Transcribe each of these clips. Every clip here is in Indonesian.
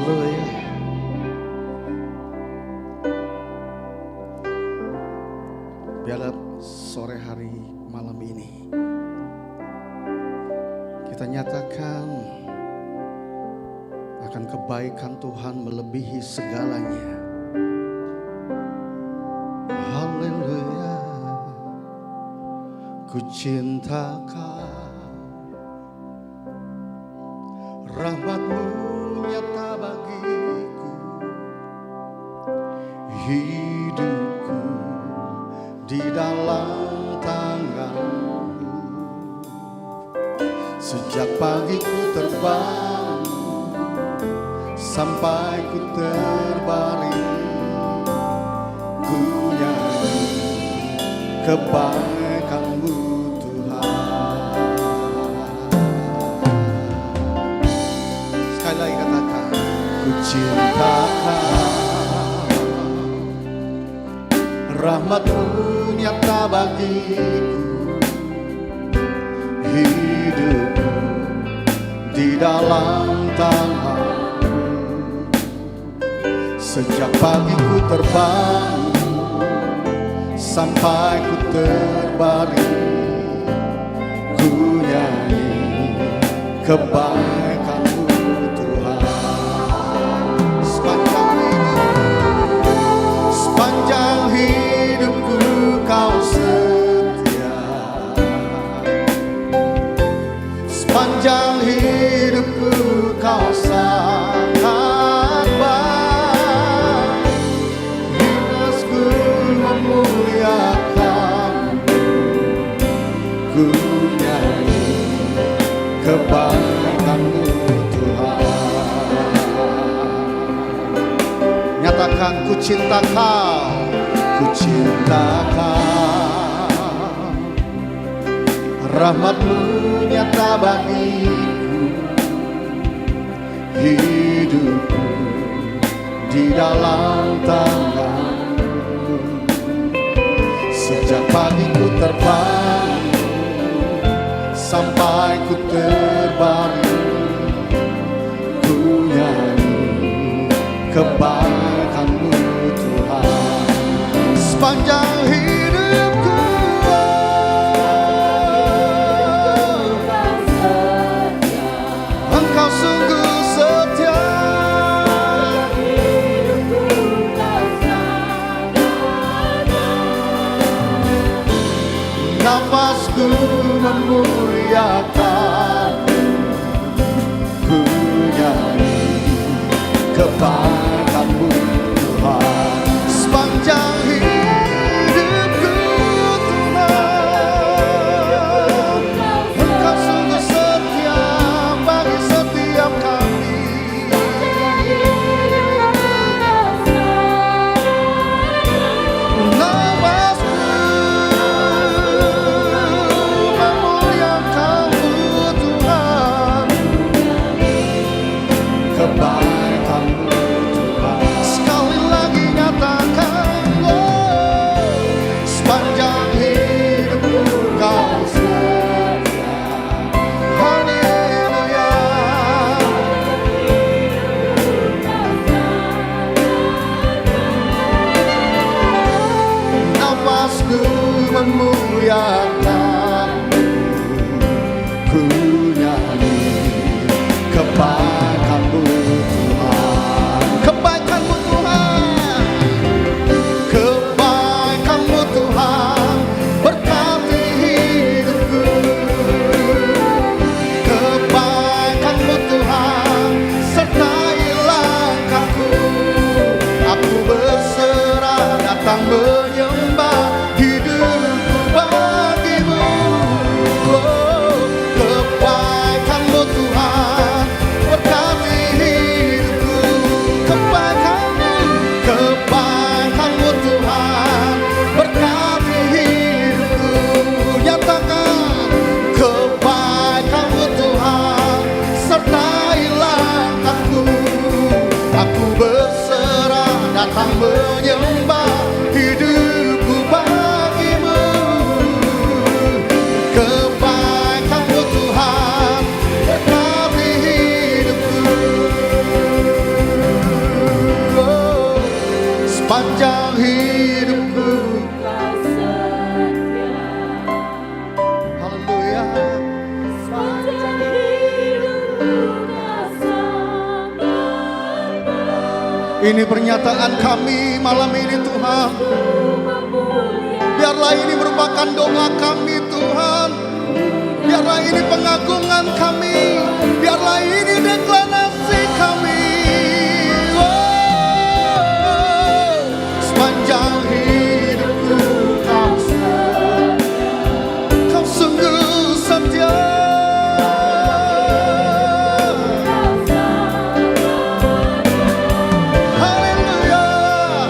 Haleluya. Biarlah sore hari malam ini kita nyatakan akan kebaikan Tuhan melebihi segalanya. Haleluya. Ku cinta Kau, rahmat-Mu nyata bagiku, hidupku di dalam tangan-Mu. Sejak pagi ku terbangun sampai ku terbaring, ku nyanyi kebaikan-Mu Tuhan. Sekali lagi katakan, ku cinta Kau, rahmat-Mu nyata bagiku, hidupku di dalam tangan-Mu. Sejak pagi ku terbangun sampai ku terbaring, ku nyanyi kebaikan-Mu Tuhan. Sepanjang hidupku Kau setia, sepanjang hidupku Kau sangat baik. Hidupku memuliakan-Mu, ku nyanyi kebaikan-Mu Tuhan. Nyatakan, ku cinta Kau, ku cinta Kau, rahmat-Mu nyata bagiku, hidupku di dalam tangan-Mu. Sejak pagi ku terbangun sampai ku terbaring, ku nyanyi kebaikan-Mu Tuhan. Sepanjang hidupku Engkau sungguh setia, nafasku memuliakan-Mu, ku nyanyi kebaikan-Mu Tuhan. Sepanjang hidupku Tuhan, Engkau sungguh setia bagi setiap kami. Nafasku memuliakan-Mu Tuhan, kebaikan-Mu Tuhan. Sekali lagi nyatakan, oh, sepanjang hidupku Kau setia. Haleluya. Nafasku memuliakan-Mu, ku nyanyi kebaikan-Mu Tuhan. Kebaikan-Mu Tuhan, kebaikan-Mu Tuhan berkati hidupku. Kebaikan-Mu Tuhan sertai langkahku. Aku berserah datang menyembah, hidupku bagi-Mu. Oh, kebaikan-Mu Tuhan berkati Ini pernyataan kami malam ini Tuhan. Biarlah ini merupakan doa kami Tuhan. Biarlah ini pengagungan kami. Biarlah ini deklarasi kami. Sepanjang hidupku Kau sungguh setia. Haleluya,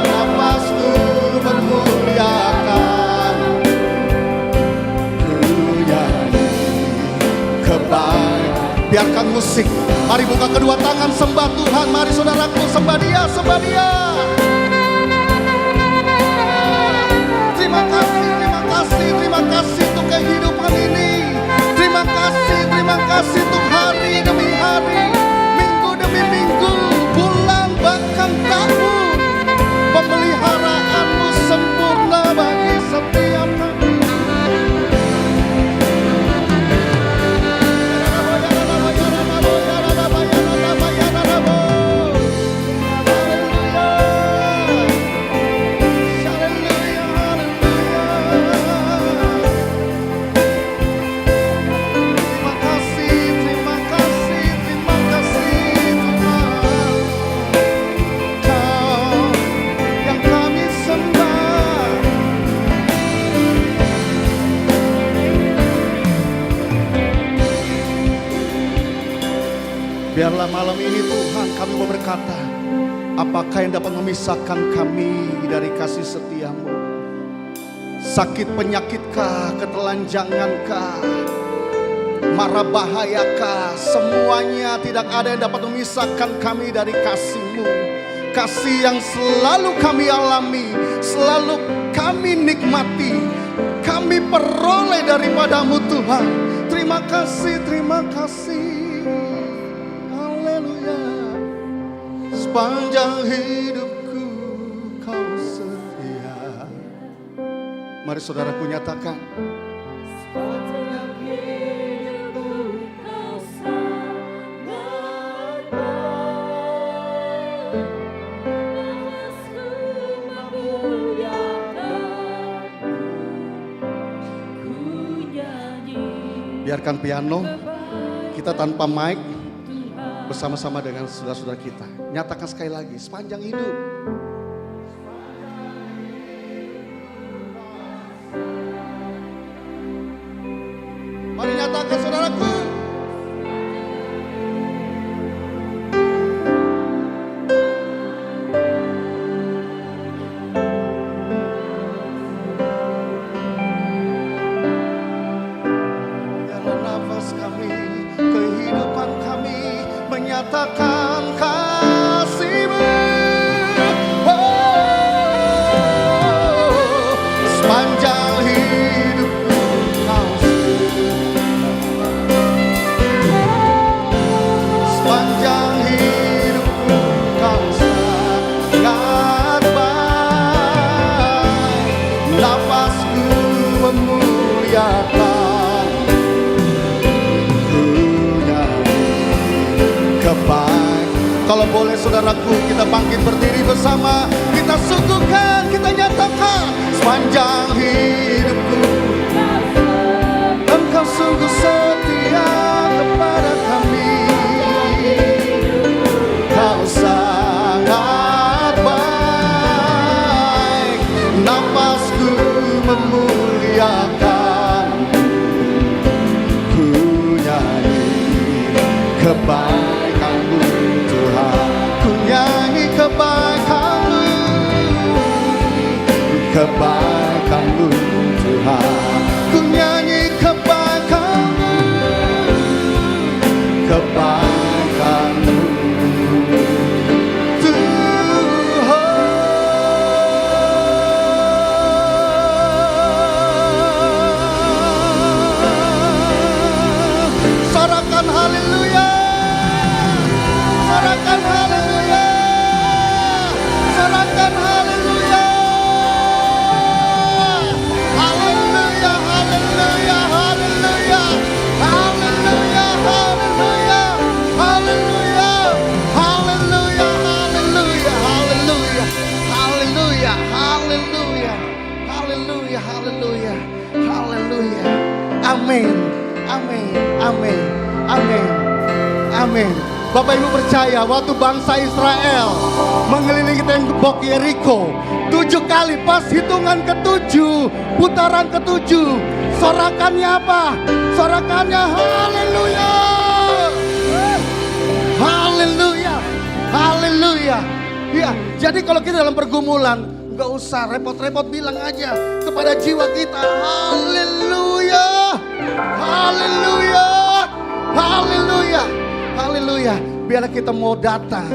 napasku memuliakan. Ku nyanyi kebaikan. Biarkan musik. Mari buka kedua tangan, sembah Tuhan. Mari saudaraku, sembah Dia, sembah Dia. Terima kasih untuk kehidupan ini. Terima kasih untuk hari demi hari, minggu demi minggu, bulan bahkan tahun. Pemeliharaanmu sempurna bagi setiap kami. Biarlah malam ini Tuhan kami mau berkata, apakah yang dapat memisahkan kami dari kasih setiamu? Sakit penyakitkah, ketelanjangankah, mara bahayakah? Semuanya tidak ada yang dapat memisahkan kami dari kasih-Mu. Kasih yang selalu kami alami, selalu kami nikmati, kami peroleh daripadamu Tuhan. Terima kasih, terima kasih. Sepanjang hidupku Kau setia. Mari saudaraku nyatakan. Sepanjang hidupku Kau sangat baik. Napasku memuliakan-Mu. Ku nyanyi. Biarkan piano kita tanpa mic bersama-sama dengan saudara-saudara kita. Nyatakan sekali lagi, sepanjang hidup. Mari nyatakan saudaraku. Biarlah nafas kami, kehidupan kami menyatakan kasih-Mu. Sepanjang hidupku Kau sepanjang hidupku Kau sangat baik. Napasku memuliakan. Baik. Kalau boleh saudaraku, kita bangkit berdiri bersama. Kita suguhkan, kita nyatakan. Sepanjang hidupku Engkau sungguh setia kepada kami. Kau sangat baik. Napasku memuliakan. Ku nyanyi kebaikan-Mu Tuhan, ku nyanyi kebaikan-Mu, kebaikan-Mu Tuhan, ku nyanyi kebaikan-Mu, Amin. Amin. Amin. Amin. Amin. Bapak Ibu percaya waktu bangsa Israel mengelilingi tembok Yeriko 7 kali, pas hitungan ke-7, putaran ke-7, sorakannya apa? Sorakannya haleluya. Haleluya. Haleluya. Ya, jadi kalau kita dalam pergumulan, gak usah repot-repot, bilang aja kepada jiwa kita, haleluya. Haleluya. Haleluya. Haleluya. Biar kita mau datang.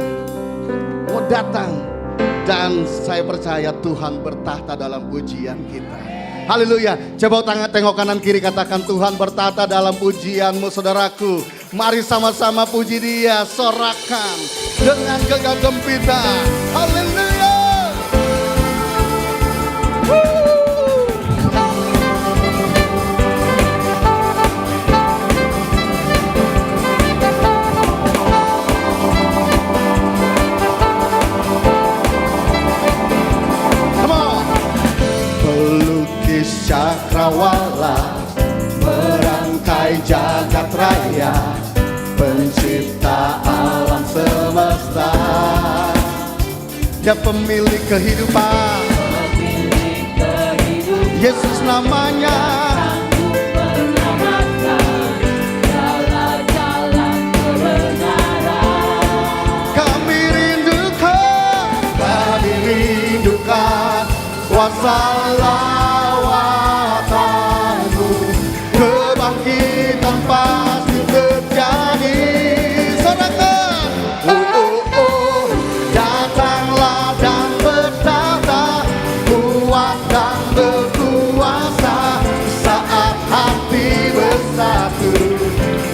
Dan saya percaya Tuhan bertahta dalam pujian kita. Haleluya. Coba tengok kanan kiri, katakan Tuhan bertahta dalam pujianmu saudaraku. Mari sama-sama puji Dia, sorakan dengan gegap gempita. Haleluya. Cakrawala merangkai jagat raya, pencipta alam semesta. Dia pemilik kehidupan, Yesus namanya. Kami rindukan kuasa lawatanmu, kebangkitan pasti terjadi. Sorakan, datanglah dan bertahta, kuat dan berkuasa. Saat hati bersatu,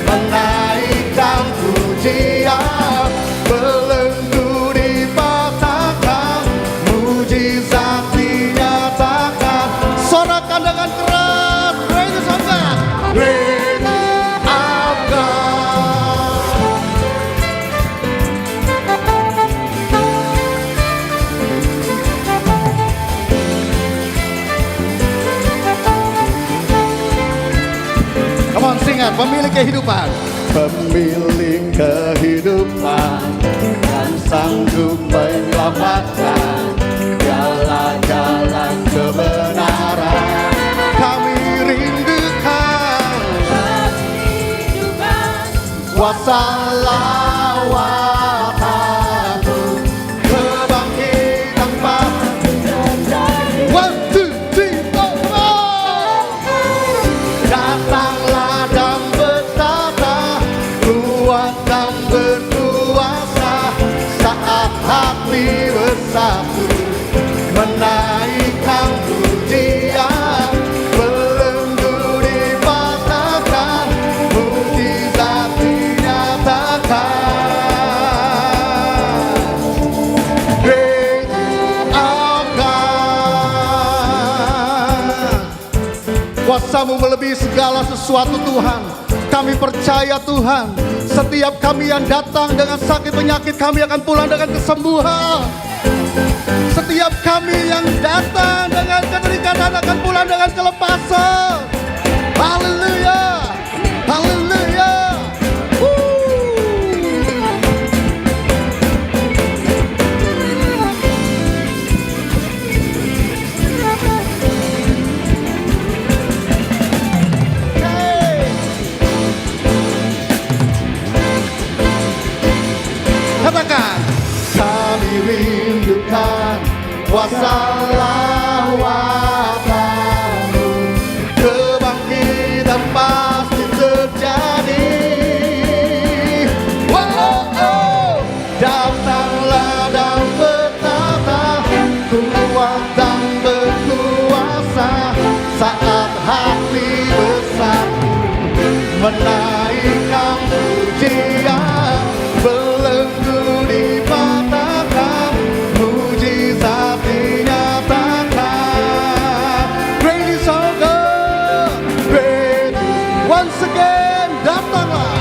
menaikkan pujian, belenggu dipatahkan, mujizat dinyatakan. Sorakan dengan keras, praise of God, praise of God. Come on, sing it. Pemilik kehidupan, pemilik kehidupan, dan sanggup menyelamatkan, jalan-jalan kebenaran. Kami rindukan kuasa lawatanmu, kebangkitan pasti terjadi. 1, 2, 3, 4. Datanglah dan bertahta, kuat dan berkuasa. Saat hati bersatu, menaikkan pujian, belenggu dipatahkan, mujizat dinyatakan. Great of God. Kuasa-Mu melebihi segala sesuatu Tuhan. Kami percaya Tuhan, setiap kami yang datang dengan sakit penyakit, kami akan pulang dengan kesembuhan. Setiap kami yang datang dengan keterikatan akan pulang dengan kelepasan. Haleluya. Haleluya. Katakan, kami rindukan kuasa lawatanmu, kebangkitan pasti terjadi. Datanglah dan bertahta, kuat dan berkuasa. Saat hati bersatu, menaikkan pujian, belenggu dipatahkan, mujizat dinyatakan. Great is our God, great. Once again, datanglah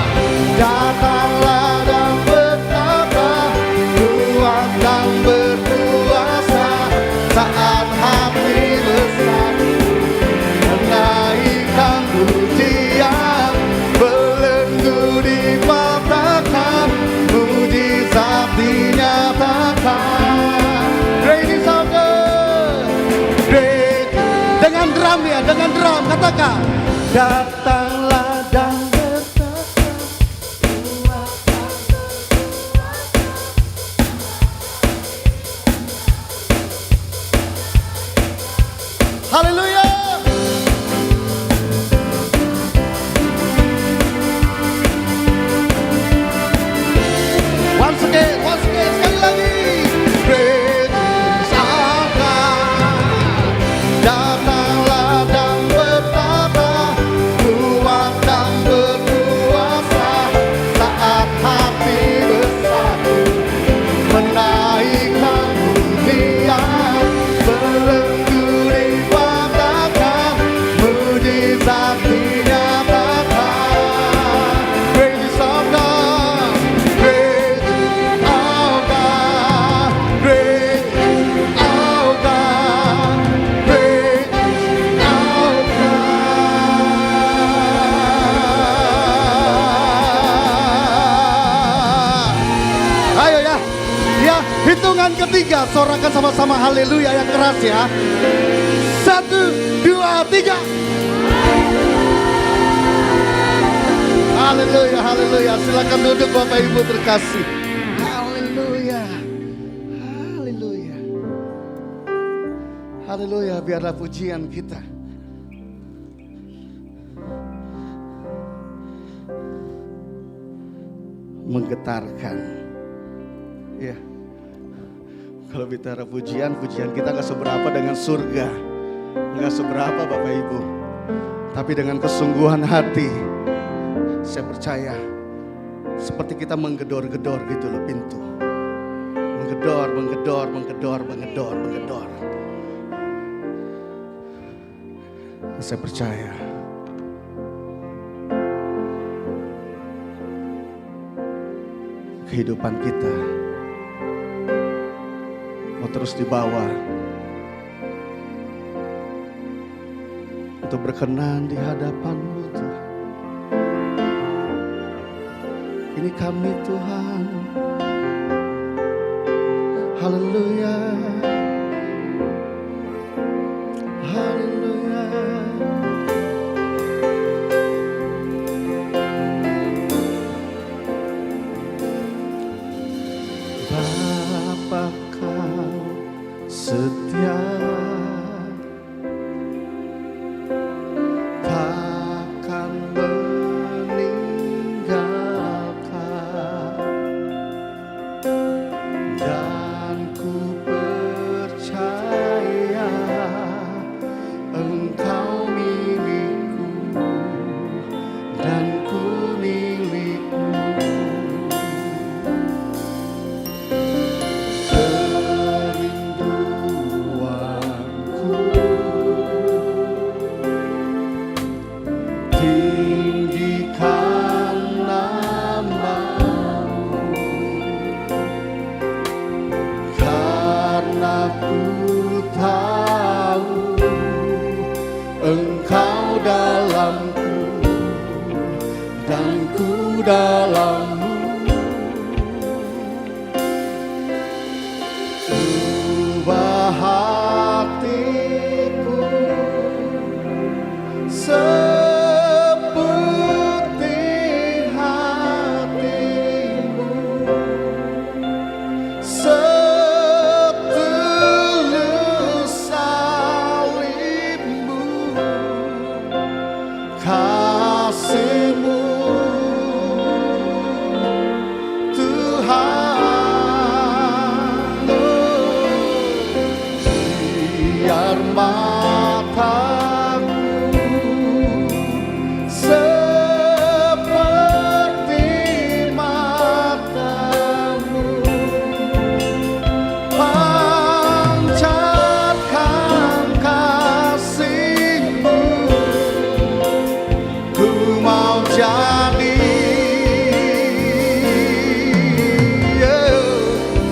dan bertahta, dinyatakan. Great is our God. Great. Dengan drum ya, dengan drum katakan. Datanglah dan bertata. Haleluya. Once again, sekali lagi. Great is our God. Datanglah dan bertata, kuat dan berkuasa, saat hati bersatu, menaikkan pujian, belenggu dipatahkan, mujizat dinyatakan. Great is our God. Great our God. Great our God. Great our God. Ayo ya, ya hitungan ketiga sorakan sama-sama haleluya yang keras ya. 1, 2, 3. Haleluya, haleluya. Silakan duduk Bapak Ibu terkasih. Haleluya. Haleluya. Haleluya, biarlah pujian kita menggetarkan. Ya. Kalau bicara pujian kita gak seberapa dengan surga. Gak seberapa Bapak Ibu. Tapi dengan kesungguhan hati, saya percaya seperti kita menggedor-gedor gitu loh pintu. Menggedor. Saya percaya kehidupan kita mau terus dibawa untuk berkenan di hadapan-Mu Tuhan. Ini kami Tuhan. Haleluya. Haleluya. Bapa Kau setia, takkan meninggalkan, dan ku percaya Engkau milikku dan ku milikmu. Kerinduanku tinggikan nama-Mu, karena ku tahu Engkau dalamku dan ku dalam-Mu. Ubah hatiku seperti hati-Mu, setulus salib-Mu, kasih-Mu Tuhan. Biar mataku seperti mata-Mu, pancarkan kasih-Mu. Ku mau jadi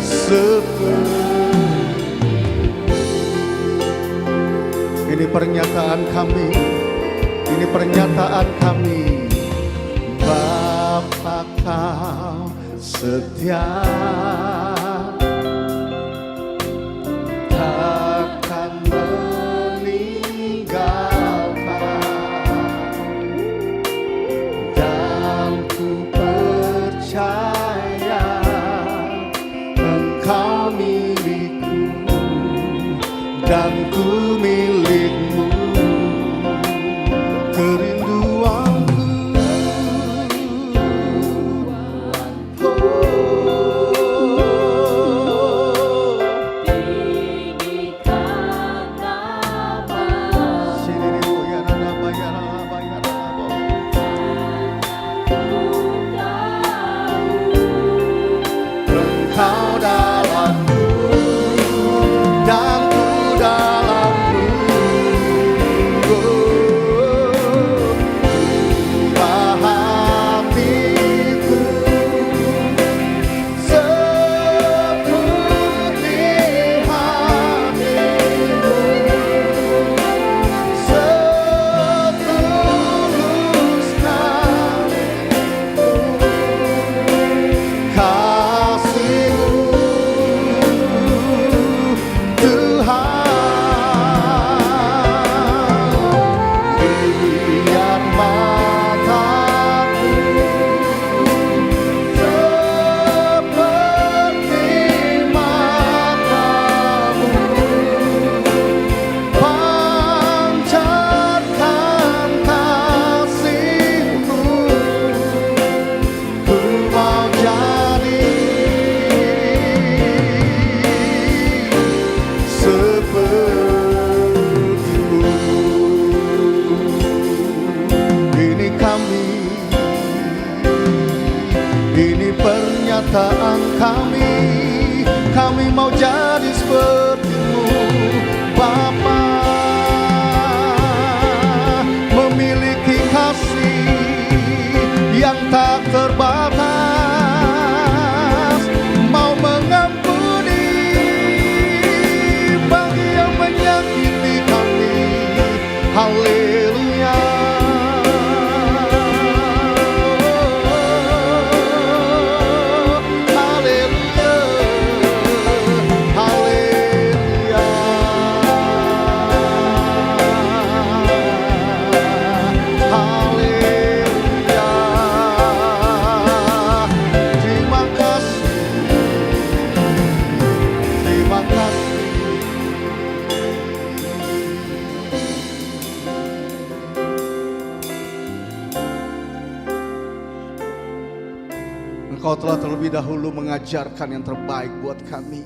seperti. Ini pernyataan kami, ini pernyataan kami. Bapa Kau setia, takkan meninggalkan, dan ku percaya Engkau milikku dan ku milikmu. Kerinduanku, Engkau dalamku dan ku dalammu. Tiba hatiku seperti hatimu, setulus kasih-Mu Tuhan. Biar mataku seperti mata-Mu, pancarkan kasih-Mu. Ku mau jadi seperti-Mu. Ini kami, ini pernyataan kami. Kami mau jadi seperti-Mu Bapa, memiliki kasih yang tak terbatas, mau mengampuni bagi yang menyakiti kami. Haleluya. Haleluya. Haleluya. Haleluya. Terima kasih. Terima kasih. Engkau telah terlebih dahulu mengajarkan yang terbaik buat kami.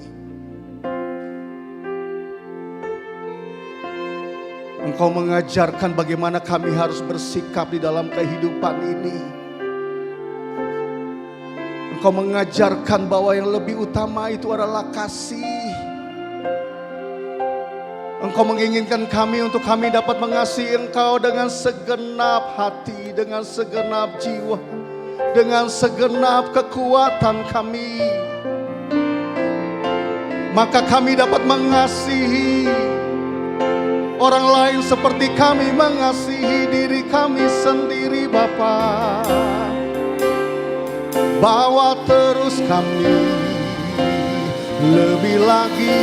Engkau mengajarkan bagaimana kami harus bersikap di dalam kehidupan ini. Engkau mengajarkan bahwa yang lebih utama itu adalah kasih. Engkau menginginkan kami untuk kami dapat mengasihi Engkau dengan segenap hati, dengan segenap jiwa, dengan segenap kekuatan kami. Maka kami dapat mengasihi orang lain seperti kami mengasihi diri kami sendiri Bapa. Bawa terus kami lebih lagi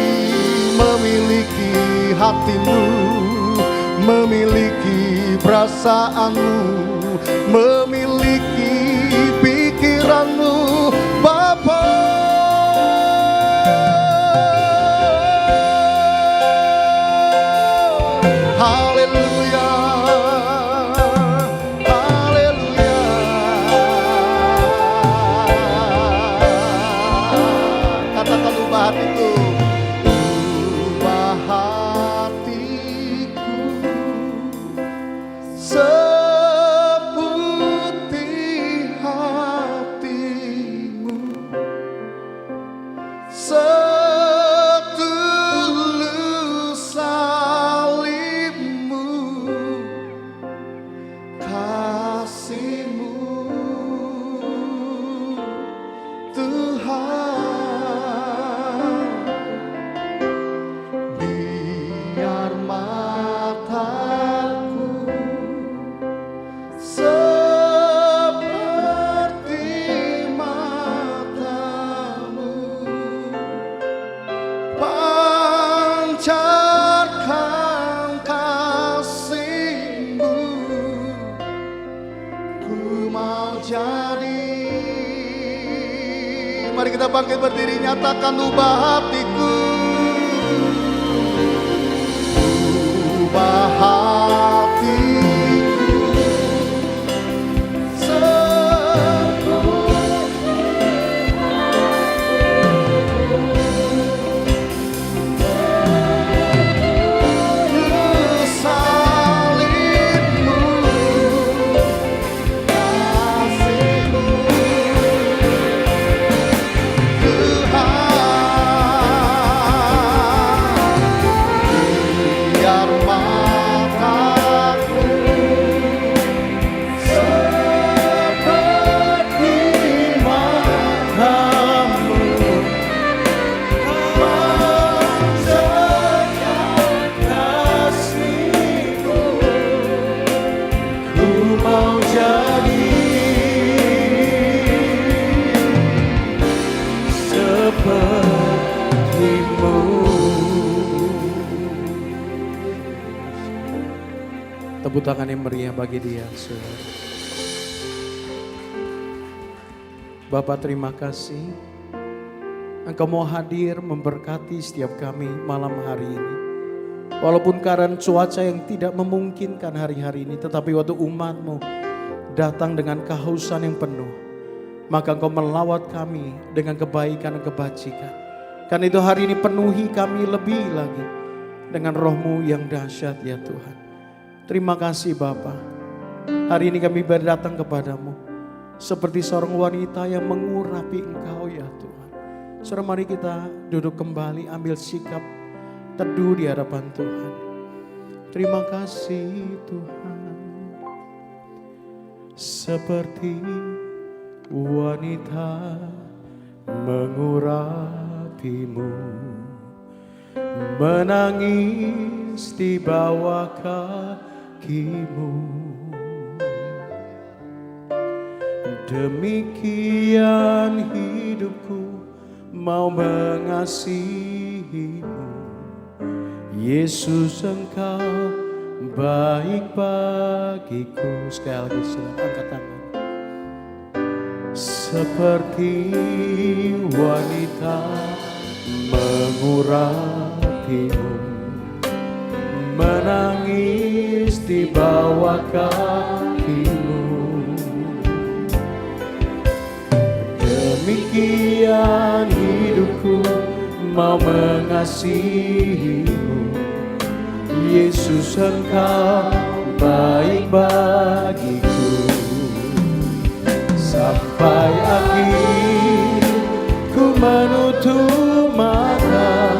memiliki hati-Mu, memiliki perasaanmu, memiliki pikiranmu Bapa. Haleluya. Haleluya. Katakan ubah hatiku. Ubah hatiku seperti hati-Mu, setulus salib-Mu, kasih-Mu Tuhan. Biar mataku seperti mata bangkit berdiri, nyatakan ubah hatiku. Ubah hatiku Tepuk tangan yang meriah bagi dia, saudara. Bapak, terima kasih Engkau mau hadir memberkati setiap kami malam hari ini. Walaupun keadaan cuaca yang tidak memungkinkan hari-hari ini, tetapi waktu umat-Mu datang dengan kehausan yang penuh, maka Engkau melawat kami dengan kebaikan dan kebajikan. Karena itu hari ini penuhi kami lebih lagi dengan Roh-Mu yang dahsyat, ya Tuhan. Terima kasih Bapa. Hari ini kami berdatang kepadamu seperti seorang wanita yang mengurapi Engkau, ya Tuhan. Saudara, mari kita duduk kembali, ambil sikap teduh di hadapan Tuhan. Terima kasih Tuhan. Seperti wanita mengurapimu, menangis di bawah kakimu. Demikian hidupku mau mengasihimu. Yesus, Engkau baik bagiku. Sekali lagi silakan angkat tangan. Seperti wanita mengurapimu, menangis di bawah kakimu. Demikian hidupku mau mengasihimu. Yesus, Engkau baik bagiku. Sampai akhir ku menutup mata,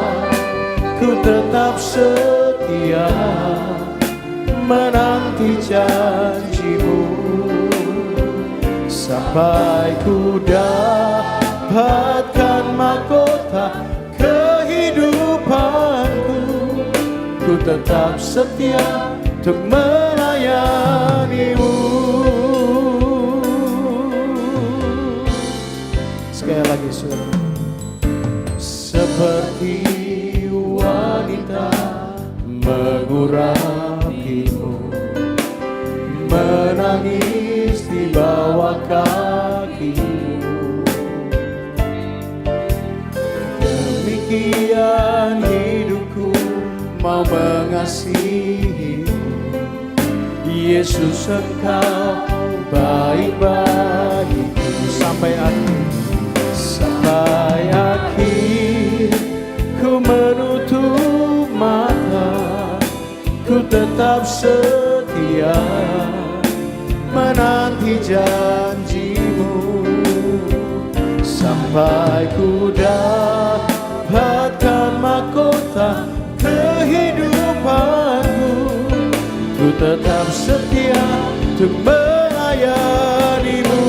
ku tetap setia menanti janjimu. Sampai ku dapatkan mahkota kehidupanku, ku tetap setia untuk melayanimu. Sekali lagi saudara. Seperti wanita mengurapimu, menangis di bawah kakimu. Demikian hidupku mau mengasihimu. Yesus, Engkau baik bagiku. Sampai akhir, sampai akhir ku menutup mata, ku tetap setia menanti janjimu. Sampai ku dapatkan mahkota kehidupanku, ku tetap setia untuk melayanimu.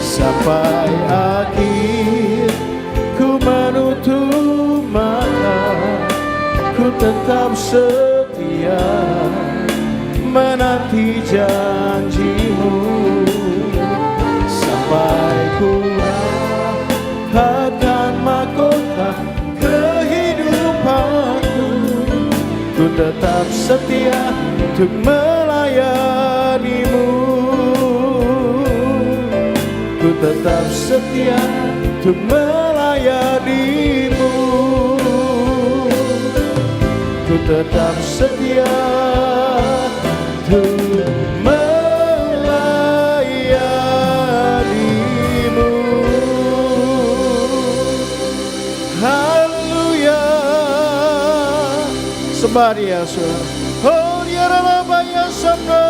Sampai akhir ku menutup mata, ku tetap setia menanti janjimu. Sampai ku dapatkan mahkota kehidupanku, ku tetap setia untuk melayanimu. Ku tetap setia untuk melayanimu. Ku tetap setia untuk melayanimu. Haleluya. Sembah Dia, saudara. Oh, Dia Ralabaya Sando,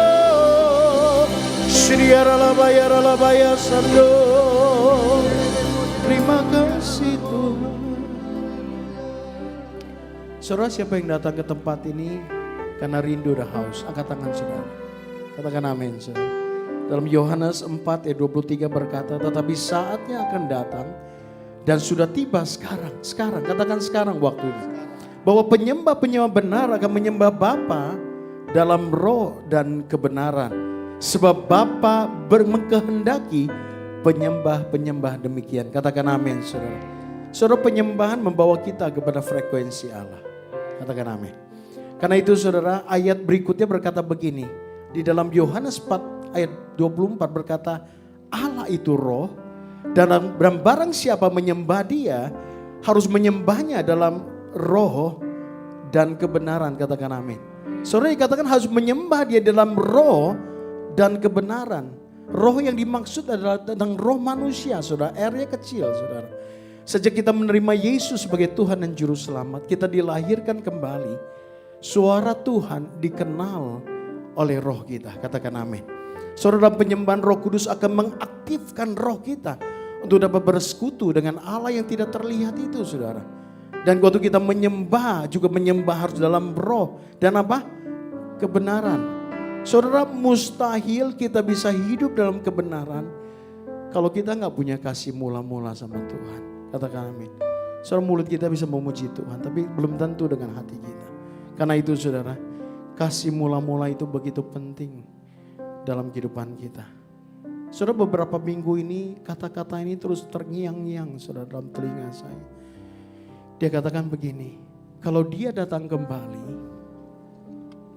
Dia Ralabaya Sando. Terima kasih Tuhan. Saudara, siapa yang datang ke tempat ini karena rindu dan haus? Angkat tangan saudara. Katakan amin saudara. Dalam Yohanes 4 ayat 23 berkata, tetapi saatnya akan datang dan sudah tiba sekarang. Katakan sekarang waktunya. Bahwa penyembah-penyembah benar akan menyembah Bapa dalam roh dan kebenaran. Sebab Bapa mengkehendaki penyembah-penyembah demikian. Katakan amin saudara. Saudara, penyembahan membawa kita kepada frekuensi Allah. Katakan amin. Karena itu saudara, ayat berikutnya berkata begini. Di dalam Yohanes 4 ayat 24 berkata, Allah itu roh dan barang siapa menyembah Dia harus menyembahnya dalam roh dan kebenaran. Katakan amin. Saudara, dikatakan harus menyembah Dia dalam roh dan kebenaran. Roh yang dimaksud adalah tentang roh manusia, saudara. R-nya kecil, saudara. Sejak kita menerima Yesus sebagai Tuhan dan Juru Selamat, kita dilahirkan kembali. Suara Tuhan dikenal oleh roh kita. Katakan amin. Saudara, dalam penyembahan Roh Kudus akan mengaktifkan roh kita untuk dapat bersekutu dengan Allah yang tidak terlihat itu, saudara. Dan waktu kita menyembah, juga menyembah harus dalam roh dan apa? Kebenaran. Saudara, mustahil kita bisa hidup dalam kebenaran kalau kita nggak punya kasih mula-mula sama Tuhan. Katakan amin. Saudara, mulut kita bisa memuji Tuhan, tapi belum tentu dengan hati kita. Karena itu saudara, kasih mula-mula itu begitu penting dalam kehidupan kita. Saudara, beberapa minggu ini kata-kata ini terus terngiang-ngiang saudara dalam telinga saya. Dia katakan begini, kalau Dia datang kembali,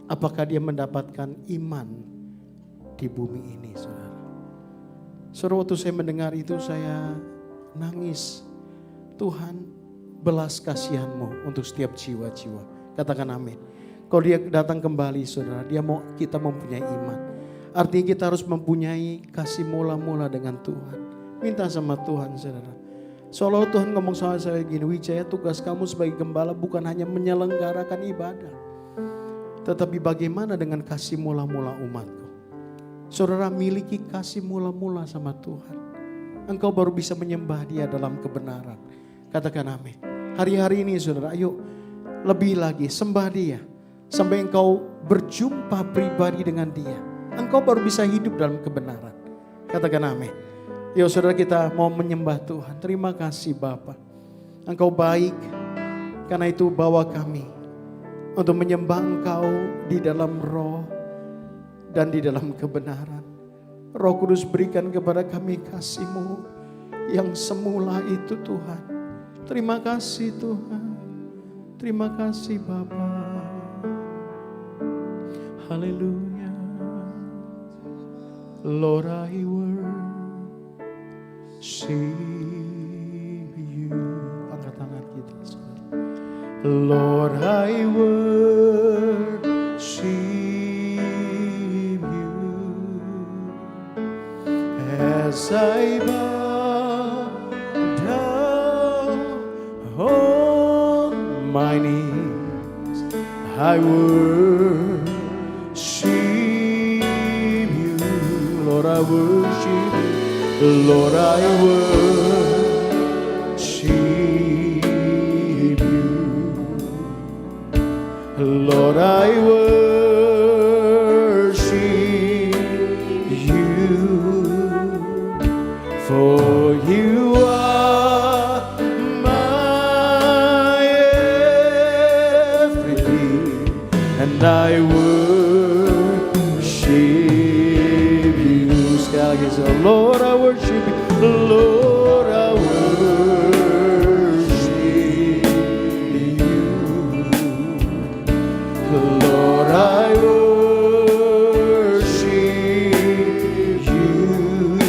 apakah Dia mendapatkan iman di bumi ini, saudara? Saudara, waktu saya mendengar itu saya nangis. Tuhan, belas kasihan-Mu untuk setiap jiwa-jiwa. Katakan amin. Kalau Dia datang kembali, saudara, Dia mau kita mempunyai iman. Artinya kita harus mempunyai kasih mula-mula dengan Tuhan. Minta sama Tuhan, saudara. Seolah Tuhan ngomong sama saya gini, Wijaya, tugas kamu sebagai gembala bukan hanya menyelenggarakan ibadah, tetapi bagaimana dengan kasih mula-mula umatku. Saudara, miliki kasih mula-mula sama Tuhan. Engkau baru bisa menyembah Dia dalam kebenaran. Katakan amin. Hari-hari ini saudara, ayo lebih lagi sembah Dia. Sampai engkau berjumpa pribadi dengan Dia. Engkau baru bisa hidup dalam kebenaran. Katakan amin. Yuk saudara, kita mau menyembah Tuhan. Terima kasih Bapa. Engkau baik. Karena itu bawa kami untuk menyembah Engkau di dalam roh dan di dalam kebenaran. Roh Kudus, berikan kepada kami kasih-Mu yang semula itu Tuhan. Terima kasih Tuhan. Terima kasih Bapa. Haleluya. Lord, I worship You. Angkat tangan kita, saudara. Lord, I worship You as I bow down on my knees. I worship You. Lord, I worship You. Lord, I worship You. Lord, I worship You. For You are my everything, and I worship You. Sekali lagi, so Lord, I worship You. Lord, I worship You. Lord, I worship You.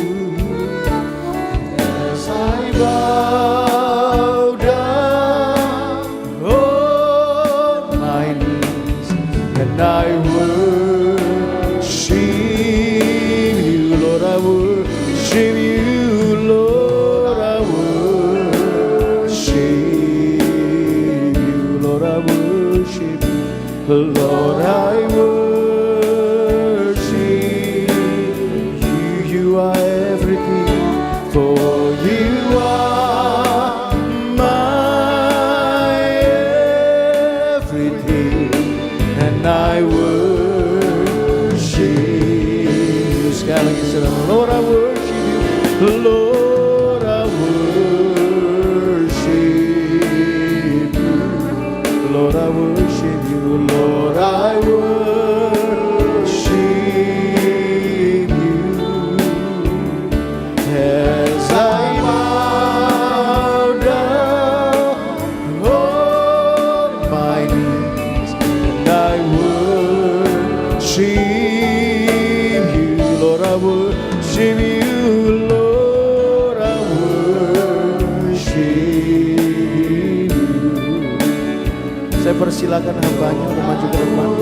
persilakan hambanya untuk maju ke depan.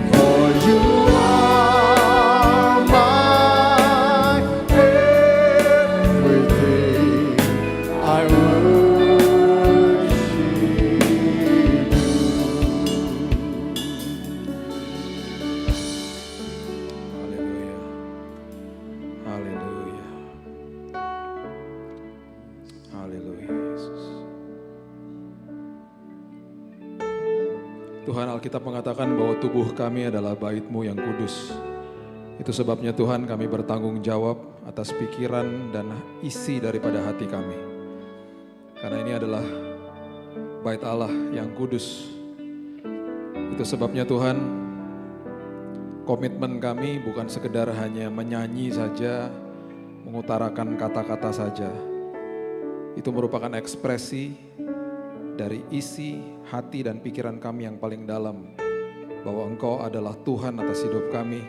For you are my everything. I worship you. Haleluya. Haleluya. Haleluya Yesus. Tuhan, Alkitab mengatakan bahwa tubuh kami adalah bait-Mu yang kudus. Itu sebabnya Tuhan, kami bertanggung jawab atas pikiran dan isi daripada hati kami. Karena ini adalah bait Allah yang kudus. Itu sebabnya Tuhan, komitmen kami bukan sekedar hanya menyanyi saja, mengutarakan kata-kata saja. Itu merupakan ekspresi dari isi, hati, dan pikiran kami yang paling dalam. Bahwa Engkau adalah Tuhan atas hidup kami.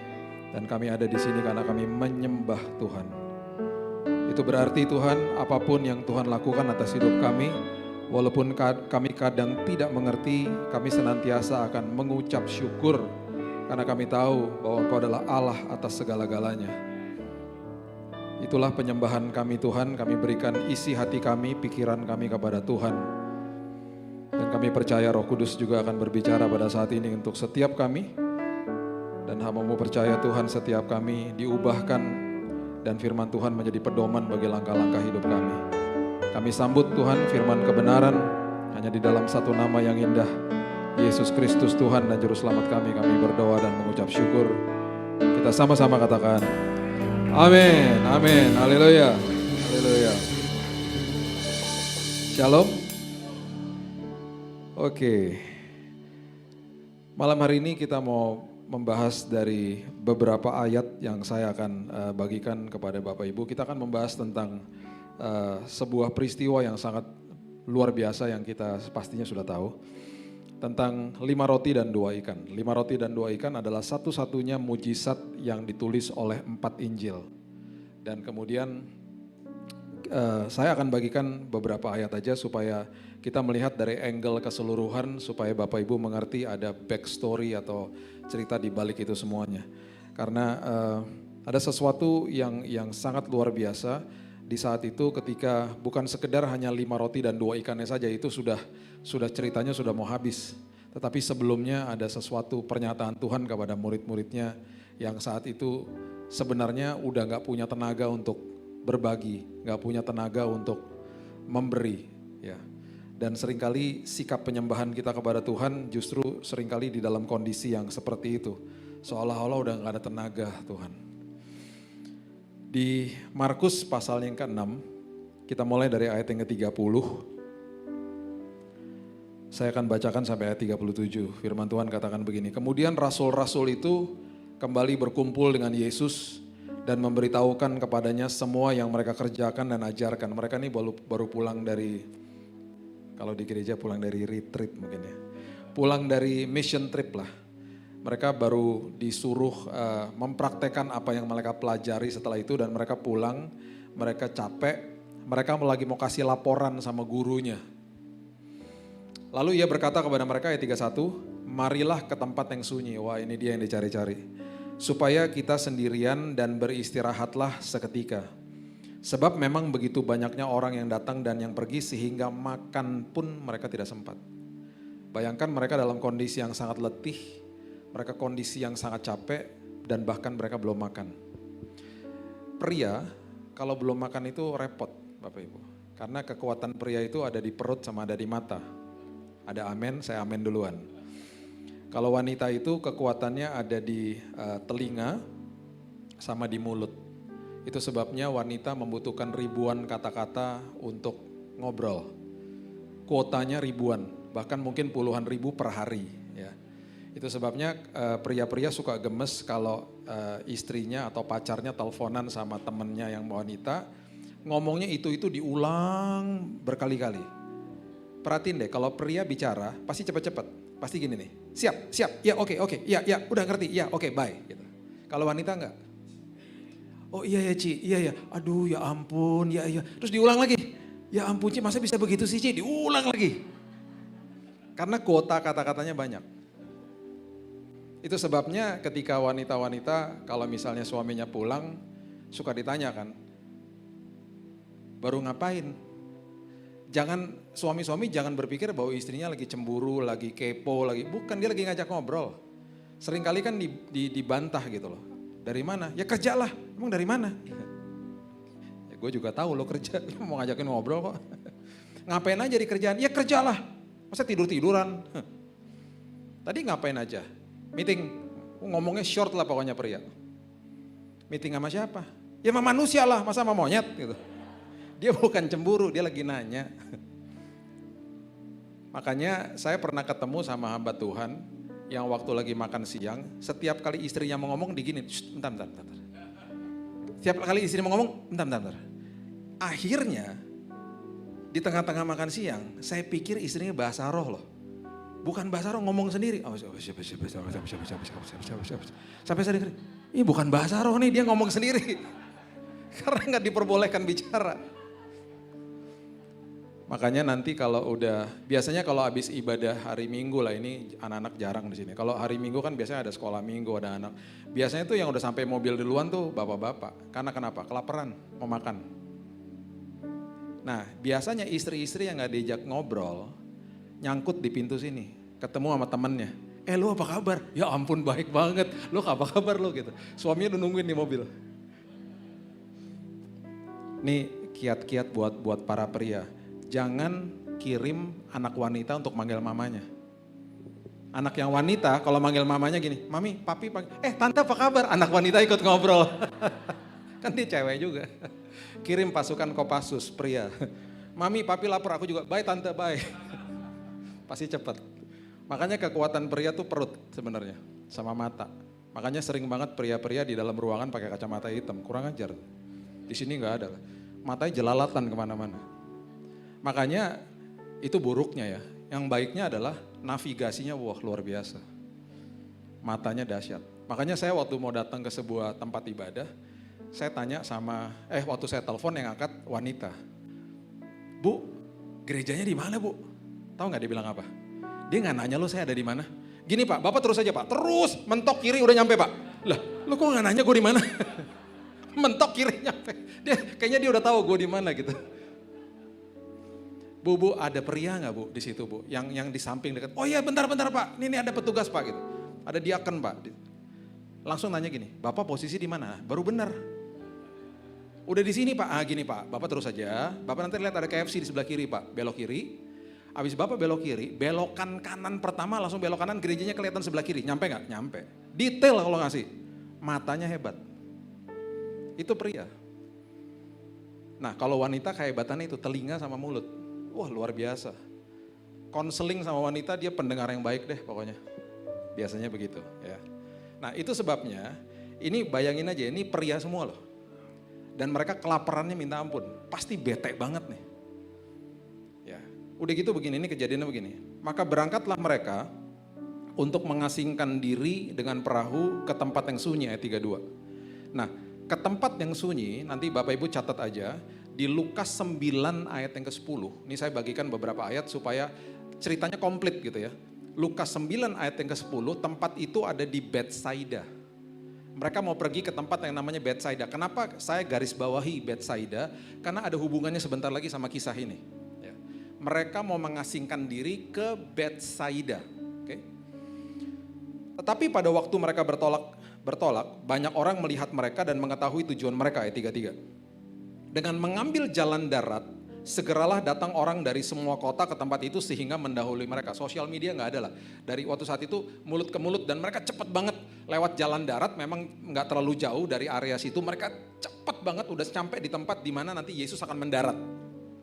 Dan kami ada di sini karena kami menyembah Tuhan. Itu berarti Tuhan, apapun yang Tuhan lakukan atas hidup kami, walaupun kami kadang tidak mengerti, kami senantiasa akan mengucap syukur. Karena kami tahu bahwa Engkau adalah Allah atas segala-galanya. Itulah penyembahan kami Tuhan, kami berikan isi hati kami, pikiran kami kepada Tuhan. Dan kami percaya Roh Kudus juga akan berbicara pada saat ini untuk setiap kami. Dan hamba-Mu percaya Tuhan, setiap kami diubahkan dan firman Tuhan menjadi pedoman bagi langkah-langkah hidup kami. Kami sambut Tuhan firman kebenaran hanya di dalam satu nama yang indah, Yesus Kristus Tuhan dan Juru Selamat kami. Kami berdoa dan mengucap syukur. Kita sama-sama katakan, amin, amin, haleluya, haleluya. Shalom. Oke, malam hari ini kita mau membahas dari beberapa ayat yang saya akan bagikan kepada Bapak Ibu. Kita akan membahas tentang sebuah peristiwa yang sangat luar biasa yang kita pastinya sudah tahu. Tentang 5 roti dan 2 ikan. 5 roti dan 2 ikan adalah satu-satunya mujizat yang ditulis oleh 4 Injil. Dan kemudian saya akan bagikan beberapa ayat aja supaya kita melihat dari angle keseluruhan supaya Bapak Ibu mengerti ada backstory atau cerita di balik itu semuanya. Karena ada sesuatu yang sangat luar biasa di saat itu ketika bukan sekedar hanya 5 roti dan 2 ikannya saja, itu sudah ceritanya sudah mau habis. Tetapi sebelumnya ada sesuatu pernyataan Tuhan kepada murid-muridnya yang saat itu sebenarnya udah gak punya tenaga untuk berbagi, gak punya tenaga untuk memberi. Ya. Dan seringkali sikap penyembahan kita kepada Tuhan justru seringkali di dalam kondisi yang seperti itu. Seolah-olah udah gak ada tenaga Tuhan. Di Markus pasal yang ke-6, kita mulai dari ayat yang ke-30. Saya akan bacakan sampai ayat 37. Firman Tuhan katakan begini, kemudian rasul-rasul itu kembali berkumpul dengan Yesus dan memberitahukan kepadanya semua yang mereka kerjakan dan ajarkan. Mereka ini baru pulang dari, kalau di gereja pulang dari retreat mungkin ya. Pulang dari mission trip lah. Mereka baru disuruh mempraktekkan apa yang mereka pelajari setelah itu dan mereka pulang, mereka capek, mereka lagi mau kasih laporan sama gurunya. Lalu ia berkata kepada mereka ayat 31, marilah ke tempat yang sunyi, wah ini dia yang dicari-cari. Supaya kita sendirian dan beristirahatlah seketika. Sebab memang begitu banyaknya orang yang datang dan yang pergi sehingga makan pun mereka tidak sempat. Bayangkan mereka dalam kondisi yang sangat letih, mereka kondisi yang sangat capek dan bahkan mereka belum makan. Pria kalau belum makan itu repot Bapak Ibu. Karena kekuatan pria itu ada di perut sama ada di mata. Ada amen, saya amen duluan. Kalau wanita itu kekuatannya ada di telinga sama di mulut. Itu sebabnya wanita membutuhkan ribuan kata-kata untuk ngobrol. Kuotanya ribuan, bahkan mungkin puluhan ribu per hari. Ya. Itu sebabnya pria-pria suka gemes kalau istrinya atau pacarnya teleponan sama temennya yang wanita. Ngomongnya itu diulang berkali-kali. Perhatiin deh, kalau pria bicara pasti cepat-cepat. Pasti gini nih, siap, ya oke, ya udah ngerti, ya oke, bye. Gitu. Kalau wanita enggak. Oh iya ya Ci, iya ya. Aduh ya ampun, ya iya. Terus diulang lagi. Ya ampun Ci, masa bisa begitu sih Ci? Diulang lagi. Karena kuota kata-katanya banyak. Itu sebabnya ketika wanita-wanita kalau misalnya suaminya pulang, suka ditanya kan, baru ngapain? Suami-suami jangan berpikir bahwa istrinya lagi cemburu, lagi kepo, bukan, dia lagi ngajak ngobrol. Seringkali kan dibantah gitu loh. Dari mana? Ya kerjalah. Emang dari mana? Ya gue juga tahu lo kerja, mau ngajakin ngobrol kok. Ngapain aja di kerjaan? Ya kerjalah. Masa tidur-tiduran? Tadi ngapain aja? Meeting. Ngomongnya short lah pokoknya pria. Meeting sama siapa? Ya sama manusia lah, masa sama monyet gitu. Dia bukan cemburu, dia lagi nanya. Makanya saya pernah ketemu sama hamba Tuhan yang waktu lagi makan siang, setiap kali istrinya mau ngomong diginin, bentar. Setiap kali istrinya mau ngomong, bentar. Akhirnya, di tengah-tengah makan siang, saya pikir istrinya bahasa roh loh. Bukan bahasa roh, ngomong sendiri. Sampai saya dengar, ini bukan bahasa roh nih, dia ngomong sendiri. Karena nggak diperbolehkan bicara. Makanya nanti kalau biasanya kalau habis ibadah hari Minggu lah, ini anak-anak jarang di sini. Kalau hari Minggu kan biasanya ada sekolah Minggu, ada anak. Biasanya tuh yang udah sampai mobil duluan tuh bapak-bapak. Karena kenapa? Kelaparan, mau makan. Nah biasanya istri-istri yang gak diajak ngobrol, nyangkut di pintu sini. Ketemu sama temennya. Lu apa kabar? Ya ampun baik banget. Lu apa kabar lu gitu. Suaminya udah nungguin di mobil. Nih kiat-kiat buat para pria. Jangan kirim anak wanita untuk manggil mamanya. Anak yang wanita kalau manggil mamanya gini, mami, papi, tante apa kabar? Anak wanita ikut ngobrol. Kan dia cewek juga. Kirim pasukan Kopassus pria. Mami, papi lapar, aku juga, bye tante, bye. Pasti cepat. Makanya kekuatan pria tuh perut sebenarnya, sama mata. Makanya sering banget pria-pria di dalam ruangan pakai kacamata hitam, kurang ajar. Di sini nggak ada. Matanya jelalatan kemana-mana. Makanya itu buruknya ya. Yang baiknya adalah navigasinya wah luar biasa. Matanya dahsyat. Makanya saya waktu mau datang ke sebuah tempat ibadah, saya tanya sama, waktu saya telepon yang angkat wanita. Bu, gerejanya di mana bu? Tahu nggak dia bilang apa? Dia nggak nanya lo saya ada di mana. Gini pak, bapak terus aja pak, terus mentok kiri udah nyampe pak. Lah, lo kok nggak nanya gue di mana? Mentok kiri nyampe. Kayaknya dia udah tahu gue di mana gitu. Bu, ada pria nggak bu di situ bu? Yang di samping dekat. Oh iya bentar pak, ini ada petugas pak gitu. Ada diaken pak. Langsung nanya gini, bapak posisi di mana? Baru benar. Udah di sini pak. Gini pak, bapak terus aja. Bapak nanti lihat ada KFC di sebelah kiri pak. Belok kiri. Habis bapak belok kiri, belokan kanan pertama langsung belok kanan, gerejanya kelihatan sebelah kiri. Nyampe nggak? Nyampe. Detail kalau ngasih. Matanya hebat. Itu pria. Nah kalau wanita kehebatannya itu telinga sama mulut. Wah luar biasa. Konseling sama wanita dia pendengar yang baik deh pokoknya. Biasanya begitu ya. Nah itu sebabnya, ini bayangin aja ini pria semua loh. Dan mereka kelaparannya minta ampun. Pasti bete banget nih. Ya, udah gitu begini, ini kejadiannya begini. Maka berangkatlah mereka untuk mengasingkan diri dengan perahu ke tempat yang sunyi ayat 32. Nah ke tempat yang sunyi, nanti Bapak Ibu catat aja. Di Lukas 9 ayat yang ke-10, ini saya bagikan beberapa ayat supaya ceritanya komplit gitu ya. Lukas 9 ayat yang ke-10, tempat itu ada di Betsaida. Mereka mau pergi ke tempat yang namanya Betsaida. Kenapa saya garis bawahi Betsaida? Karena ada hubungannya sebentar lagi sama kisah ini. Ya. Mereka mau mengasingkan diri ke Betsaida. Okay? Tetapi pada waktu mereka bertolak, banyak orang melihat mereka dan mengetahui tujuan mereka ayat 33. Dengan mengambil jalan darat, segeralah datang orang dari semua kota ke tempat itu sehingga mendahului mereka. Sosial media nggak ada lah. Dari waktu saat itu mulut ke mulut dan mereka cepat banget lewat jalan darat. Memang nggak terlalu jauh dari area situ. Mereka cepat banget udah sampai di tempat di mana nanti Yesus akan mendarat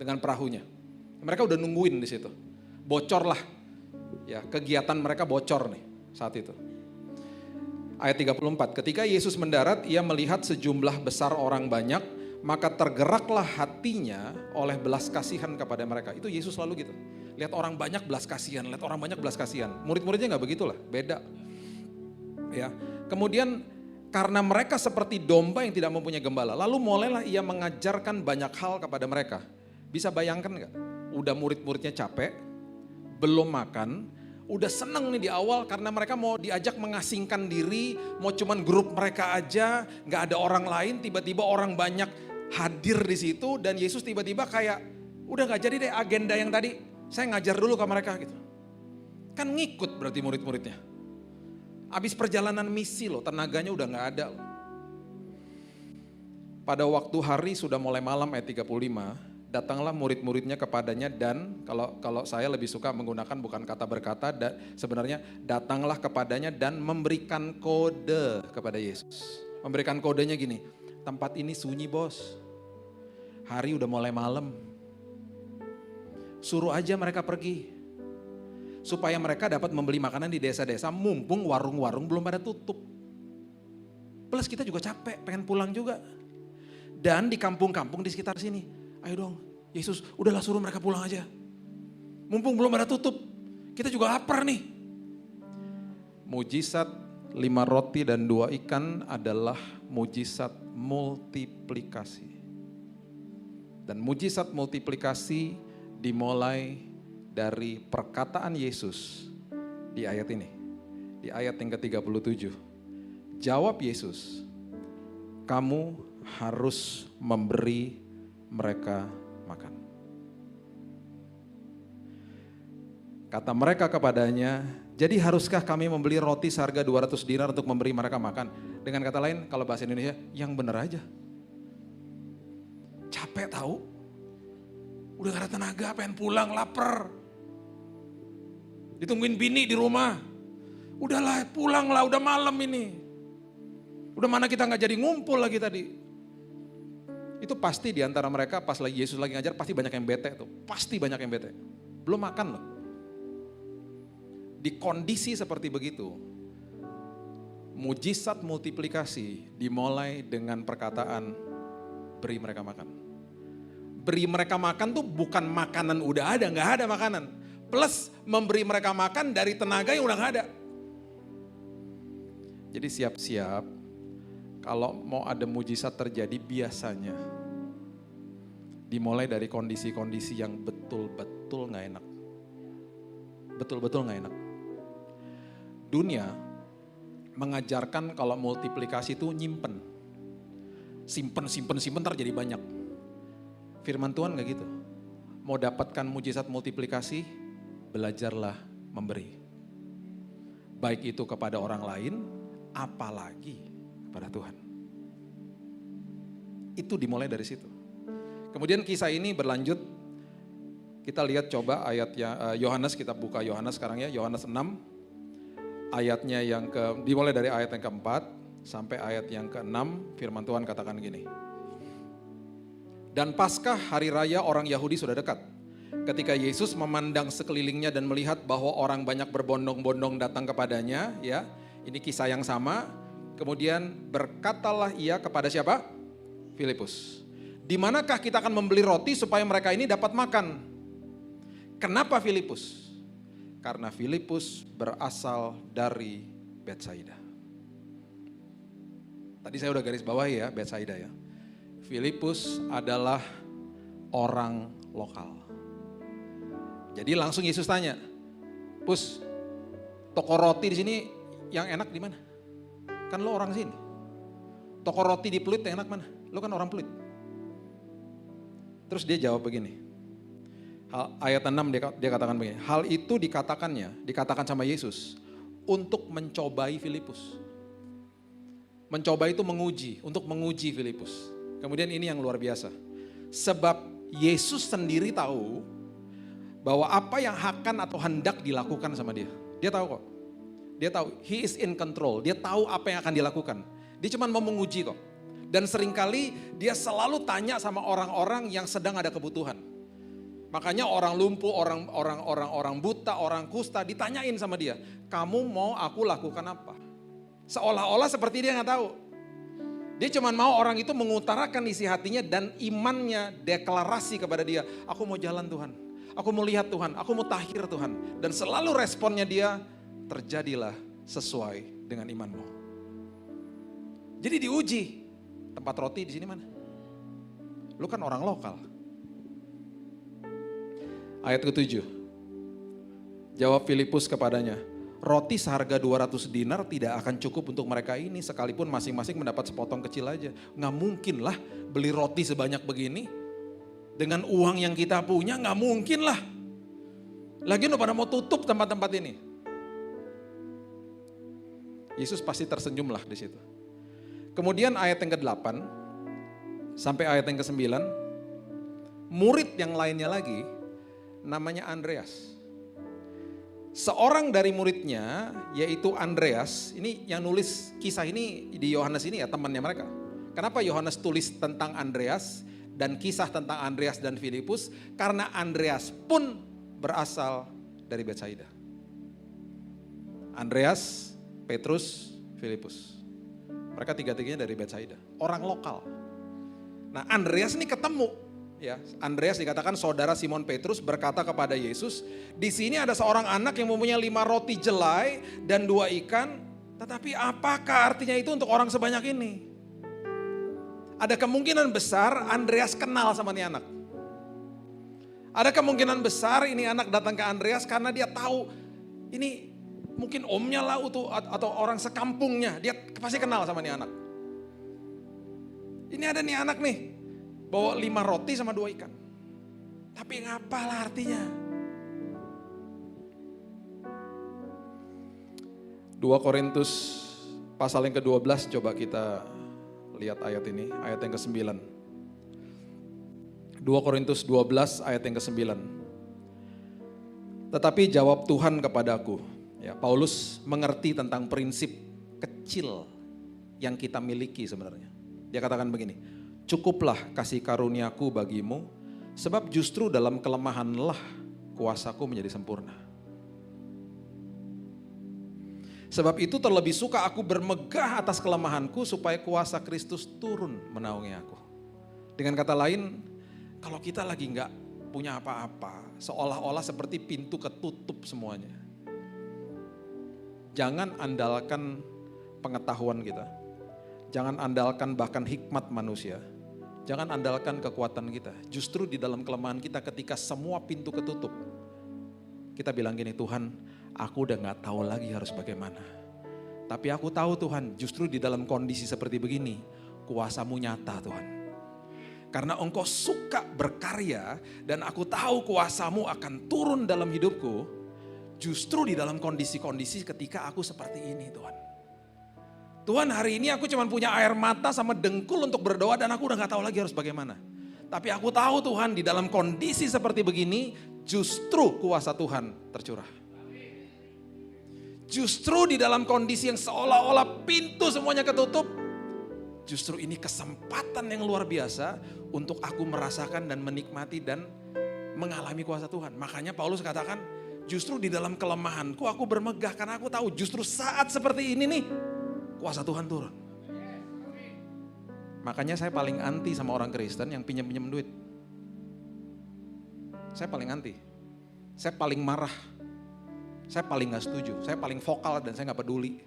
dengan perahunya. Mereka udah nungguin di situ. Bocor lah, ya kegiatan mereka bocor nih saat itu. Ayat 34, ketika Yesus mendarat, ia melihat sejumlah besar orang banyak. Maka tergeraklah hatinya oleh belas kasihan kepada mereka. Itu Yesus selalu gitu. Lihat orang banyak belas kasihan, lihat orang banyak belas kasihan. Murid-muridnya nggak begitulah, beda. Ya. Kemudian Karena mereka seperti domba yang tidak mempunyai gembala. Lalu mulailah ia mengajarkan banyak hal kepada mereka. Bisa bayangkan gak? Udah murid-muridnya capek, belum makan, udah seneng nih di awal karena mereka mau diajak mengasingkan diri, mau cuman grup mereka aja, gak ada orang lain, tiba-tiba orang banyak hadir di situ dan Yesus tiba-tiba kayak, udah gak jadi deh agenda yang tadi, saya ngajar dulu ke mereka gitu. Kan ngikut berarti murid-muridnya. Habis perjalanan misi loh, tenaganya udah gak ada loh. Pada waktu hari sudah mulai malam ayat 35, datanglah murid-muridnya kepadanya dan kalau saya lebih suka menggunakan bukan kata berkata, sebenarnya datanglah kepadanya dan memberikan kode kepada Yesus. Memberikan kodenya gini, tempat ini sunyi bos, hari udah mulai malam, suruh aja mereka pergi. Supaya mereka dapat membeli makanan di desa-desa mumpung warung-warung belum pada tutup. Plus kita juga capek, pengen pulang juga. Dan di kampung-kampung di sekitar sini, ayo dong Yesus udahlah suruh mereka pulang aja. Mumpung belum pada tutup, kita juga lapar nih. Mujizat 5 roti dan 2 ikan adalah mujizat multiplikasi. Dan mujizat multiplikasi dimulai dari perkataan Yesus di ayat ini. Di ayat yang ke-37. Jawab Yesus, kamu harus memberi mereka makan. Kata mereka kepadanya, jadi haruskah kami membeli roti seharga 200 dinar untuk memberi mereka makan? Dengan kata lain, kalau bahasa Indonesia, yang bener aja. Capek tahu? Udah gak ada tenaga, pengen pulang, lapar. Ditungguin bini di rumah. Udahlah pulanglah, udah malam ini. Udah mana kita gak jadi ngumpul lagi tadi. Itu pasti di antara mereka pas lagi Yesus lagi ngajar pasti banyak yang bete tuh. Pasti banyak yang bete. Belum makan loh. Di kondisi seperti begitu, mujizat multiplikasi dimulai dengan perkataan beri mereka makan. Beri mereka makan tuh bukan makanan udah ada, gak ada makanan. Plus memberi mereka makan dari tenaga yang udah gak ada. Jadi siap-siap kalau mau ada mujizat terjadi biasanya dimulai dari kondisi-kondisi yang betul-betul gak enak. Betul-betul gak enak. Dunia mengajarkan kalau multiplikasi itu nyimpen. Simpen ntar jadi banyak. Firman Tuhan gak gitu. Mau dapatkan mujizat multiplikasi, belajarlah memberi. Baik itu kepada orang lain, apalagi kepada Tuhan. Itu dimulai dari situ. Kemudian kisah ini berlanjut, kita lihat coba ayatnya Yohanes, kita buka Yohanes sekarang ya, Yohanes 6. Ayatnya dimulai dari ayat yang keempat sampai ayat yang ke-6, firman Tuhan katakan gini. Dan Paskah hari raya orang Yahudi sudah dekat. Ketika Yesus memandang sekelilingnya dan melihat bahwa orang banyak berbondong-bondong datang kepadanya, ya, ini kisah yang sama. Kemudian berkatalah ia kepada siapa? Filipus. Di manakah kita akan membeli roti supaya mereka ini dapat makan? Kenapa Filipus? Karena Filipus berasal dari Betsaida. Tadi saya udah garis bawahi ya, Betsaida ya. Filipus adalah orang lokal. Jadi langsung Yesus tanya, Pus, toko roti di sini yang enak di mana? Kan lo orang sini. Toko roti di Pluit yang enak mana? Lo kan orang Pluit. Terus dia jawab begini. Ayat 6 dia katakan begini. Hal itu dikatakan sama Yesus untuk mencobai Filipus. Mencoba itu menguji, untuk menguji Filipus. Kemudian ini yang luar biasa. Sebab Yesus sendiri tahu bahwa apa yang akan atau hendak dilakukan sama dia. Dia tahu kok. Dia tahu, he is in control. Dia tahu apa yang akan dilakukan. Dia cuma mau menguji kok. Dan seringkali dia selalu tanya sama orang-orang yang sedang ada kebutuhan. Makanya orang lumpuh, orang buta, orang kusta ditanyain sama dia. Kamu mau aku lakukan apa? Seolah-olah seperti dia nggak tahu. Dia cuma mau orang itu mengutarakan isi hatinya dan imannya deklarasi kepada dia. Aku mau jalan Tuhan. Aku mau lihat Tuhan, aku mau tahir Tuhan. Dan selalu responnya dia, terjadilah sesuai dengan imanmu. Jadi diuji. Tempat roti di sini mana? Lu kan orang lokal. Ayat ke-7. Jawab Filipus kepadanya, roti seharga 200 dinar tidak akan cukup untuk mereka ini, sekalipun masing-masing mendapat sepotong kecil aja. Nggak mungkin lah beli roti sebanyak begini. Dengan uang yang kita punya nggak mungkin lah. Lagian udah pada mau tutup tempat-tempat ini. Yesus pasti tersenyum lah di situ. Kemudian ayat yang ke-8 sampai ayat yang ke-9, murid yang lainnya lagi namanya Andreas. Seorang dari muridnya yaitu Andreas, ini yang nulis kisah ini di Yohanes ini ya temannya mereka. Kenapa Yohanes tulis tentang Andreas dan kisah tentang Andreas dan Filipus? Karena Andreas pun berasal dari Betsaida. Andreas, Petrus, Filipus. Mereka tiga-tiganya dari Betsaida, orang lokal. Nah, Andreas ini ketemu, ya. Andreas dikatakan saudara Simon Petrus berkata kepada Yesus, di sini ada seorang anak yang mempunyai 5 roti jelai dan 2 ikan, tetapi apakah artinya itu untuk orang sebanyak ini? Ada kemungkinan besar Andreas kenal sama ini anak. Ada kemungkinan besar ini anak datang ke Andreas karena dia tahu ini mungkin omnya lah atau orang sekampungnya, dia pasti kenal sama nih anak. Ini ada nih anak nih, bawa 5 roti sama 2 ikan. Tapi ngapalah artinya? 2 Korintus pasal yang ke-12, coba kita lihat ayat ini, ayat yang ke-9. 2 Korintus 12 ayat yang ke-9. Tetapi jawab Tuhan kepadaku, ya, Paulus mengerti tentang prinsip kecil yang kita miliki sebenarnya. Dia katakan begini, cukuplah kasih karuniaku bagimu, sebab justru dalam kelemahanlah kuasaku menjadi sempurna. Sebab itu terlebih suka aku bermegah atas kelemahanku, supaya kuasa Kristus turun menaungi aku. Dengan kata lain, kalau kita lagi nggak punya apa-apa, seolah-olah seperti pintu ketutup semuanya. Jangan andalkan pengetahuan kita. Jangan andalkan bahkan hikmat manusia. Jangan andalkan kekuatan kita. Justru di dalam kelemahan kita ketika semua pintu ketutup, kita bilang gini, Tuhan, aku udah gak tahu lagi harus bagaimana. Tapi aku tahu Tuhan, justru di dalam kondisi seperti begini, kuasa-Mu nyata Tuhan. Karena Engkau suka berkarya dan aku tahu kuasa-Mu akan turun dalam hidupku, justru di dalam kondisi-kondisi ketika aku seperti ini Tuhan. Tuhan, hari ini aku cuma punya air mata sama dengkul untuk berdoa dan aku udah gak tahu lagi harus bagaimana. Tapi aku tahu Tuhan, di dalam kondisi seperti begini justru kuasa Tuhan tercurah. Justru di dalam kondisi yang seolah-olah pintu semuanya ketutup, justru ini kesempatan yang luar biasa untuk aku merasakan dan menikmati dan mengalami kuasa Tuhan. Makanya Paulus katakan, justru di dalam kelemahanku aku bermegah karena aku tahu justru saat seperti ini nih kuasa Tuhan turun. Makanya saya paling anti sama orang Kristen yang pinjam-pinjam duit. Saya paling anti. Saya paling marah. Saya paling gak setuju. Saya paling vokal dan saya gak peduli.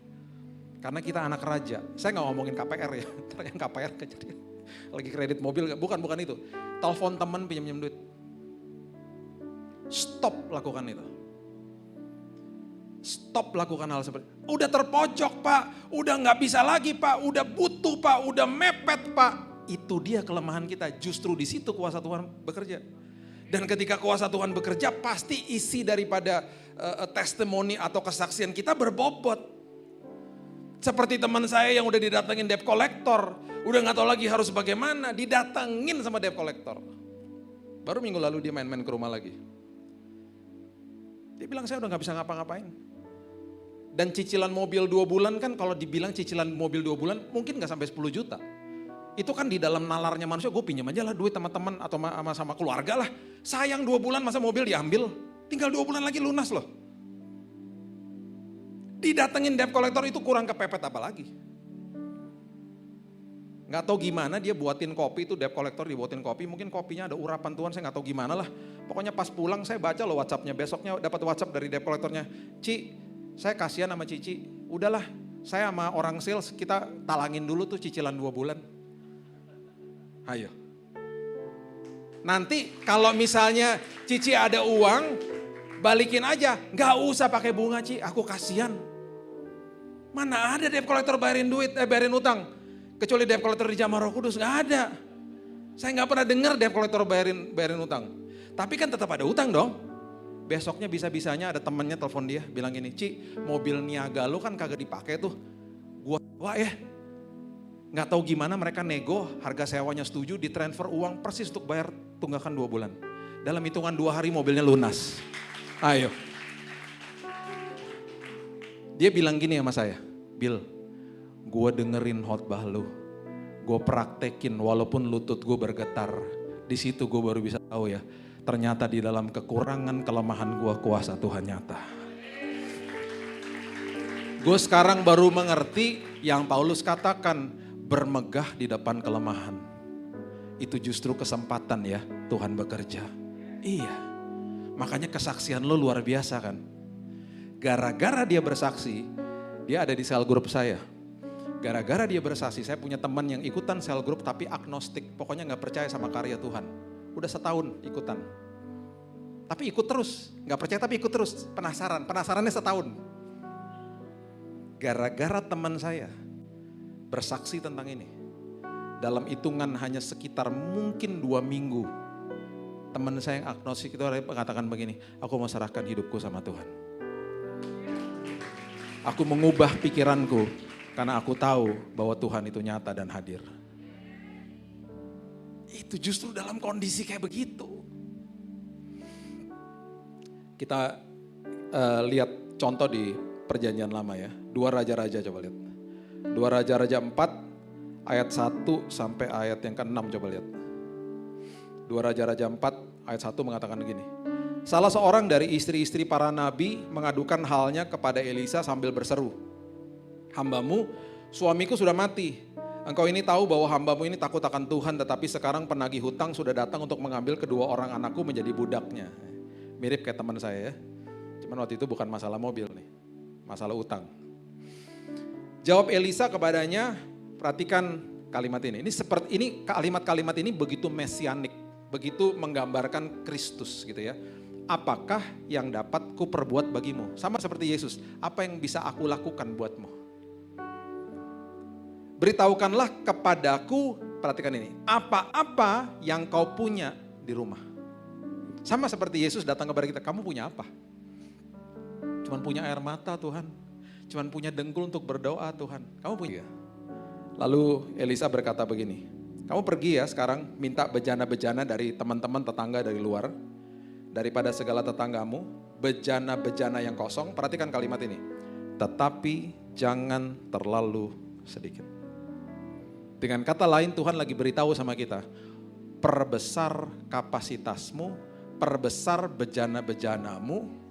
Karena kita anak raja. Saya gak ngomongin KPR ya. Yang KPR kejadian. Lagi kredit mobil. Bukan itu. Telepon teman pinjam-pinjam duit. Stop lakukan itu. Stop lakukan hal seperti itu. Udah terpojok Pak, udah gak bisa lagi Pak, udah butuh Pak, udah mepet Pak. Itu dia kelemahan kita, justru di situ kuasa Tuhan bekerja. Dan ketika kuasa Tuhan bekerja, pasti isi daripada testimoni atau kesaksian kita berbobot. Seperti teman saya yang udah didatengin debt collector, udah gak tahu lagi harus bagaimana, didatengin sama debt collector. Baru minggu lalu dia main-main ke rumah lagi. Dia bilang saya udah gak bisa ngapa-ngapain. Dan cicilan mobil 2 bulan kan kalau dibilang cicilan mobil 2 bulan mungkin gak sampai 10 juta. Itu kan di dalam nalarnya manusia, gue pinjam aja lah duit sama teman atau sama keluarga lah. Sayang 2 bulan masa mobil diambil, tinggal 2 bulan lagi lunas loh. Didatengin debt collector itu kurang kepepet apa lagi. Gak tahu gimana dia buatin kopi itu, debt collector dibuatin kopi, mungkin kopinya ada urapan Tuhan, saya gak tahu gimana lah. Pokoknya pas pulang saya baca loh WhatsAppnya, besoknya dapat WhatsApp dari debt collectornya. Ci, saya kasihan sama Cici, udahlah Saya sama orang sales, kita talangin dulu tuh cicilan 2 bulan. Ayo. Nanti kalau misalnya Cici ada uang, balikin aja. Gak usah pakai bunga, Ci, aku kasihan. Mana ada debt collector bayarin bayarin utang. Kecuali debt collector di Jamaah Roh Kudus, gak ada. Saya gak pernah dengar debt collector bayarin utang. Tapi kan tetap ada utang dong. Besoknya bisa-bisanya ada temennya telepon dia, bilang gini, Ci, mobil niaga lo kan kagak dipakai tuh. Gua sewa ya. Gak tahu gimana mereka nego, harga sewanya setuju, ditransfer uang persis untuk bayar tunggakan 2 bulan. Dalam hitungan 2 hari mobilnya lunas. Ayo. Dia bilang gini sama saya, Bill, gue dengerin khotbah lu, gue praktekin walaupun lutut gue bergetar. Di situ gue baru bisa tahu ya, ternyata di dalam kekurangan kelemahan gue kuasa Tuhan nyata. Gue sekarang baru mengerti yang Paulus katakan, bermegah di depan kelemahan. Itu justru kesempatan ya Tuhan bekerja. Iya, makanya kesaksian lo luar biasa kan. Gara-gara dia bersaksi, dia ada di sel grup saya. Gara-gara dia bersaksi, saya punya teman yang ikutan sel grup tapi agnostik. Pokoknya gak percaya sama karya Tuhan. Udah setahun ikutan. Tapi ikut terus, gak percaya tapi ikut terus. Penasarannya setahun. Gara-gara teman saya bersaksi tentang ini. Dalam hitungan hanya sekitar mungkin 2 minggu. Teman saya yang agnostik itu mengatakan begini, aku mau serahkan hidupku sama Tuhan. Aku mengubah pikiranku karena aku tahu bahwa Tuhan itu nyata dan hadir. Itu justru dalam kondisi kayak begitu. Kita lihat contoh di Perjanjian Lama ya. 2 Raja-Raja coba lihat. 2 Raja-Raja 4 ayat 1 sampai ayat yang ke-6 coba lihat. 2 Raja-Raja 4 ayat 1 mengatakan begini. Salah seorang dari istri-istri para nabi mengadukan halnya kepada Elisa sambil berseru. Hambamu, suamiku sudah mati. Engkau ini tahu bahwa hambamu ini takut akan Tuhan, tetapi sekarang penagih hutang sudah datang untuk mengambil kedua orang anakku menjadi budaknya. Mirip kayak teman saya ya. Cuman waktu itu bukan masalah mobil nih, masalah utang. Jawab Elisa kepadanya, perhatikan kalimat ini. Ini kalimat-kalimat ini begitu mesianik, begitu menggambarkan Kristus gitu ya. Apakah yang dapat ku perbuat bagimu? Sama seperti Yesus, apa yang bisa aku lakukan buatmu? Beritahukanlah kepadaku, perhatikan ini, apa-apa yang kau punya di rumah. Sama seperti Yesus datang kepada kita, kamu punya apa? Cuman punya air mata Tuhan, cuman punya dengkul untuk berdoa Tuhan, kamu punya. Lalu Elisa berkata begini, kamu pergi ya sekarang minta bejana-bejana dari teman-teman tetangga dari luar, daripada segala tetanggamu, bejana-bejana yang kosong, perhatikan kalimat ini, tetapi jangan terlalu sedikit. Dengan kata lain Tuhan lagi beritahu sama kita, perbesar kapasitasmu, perbesar bejana-bejanamu,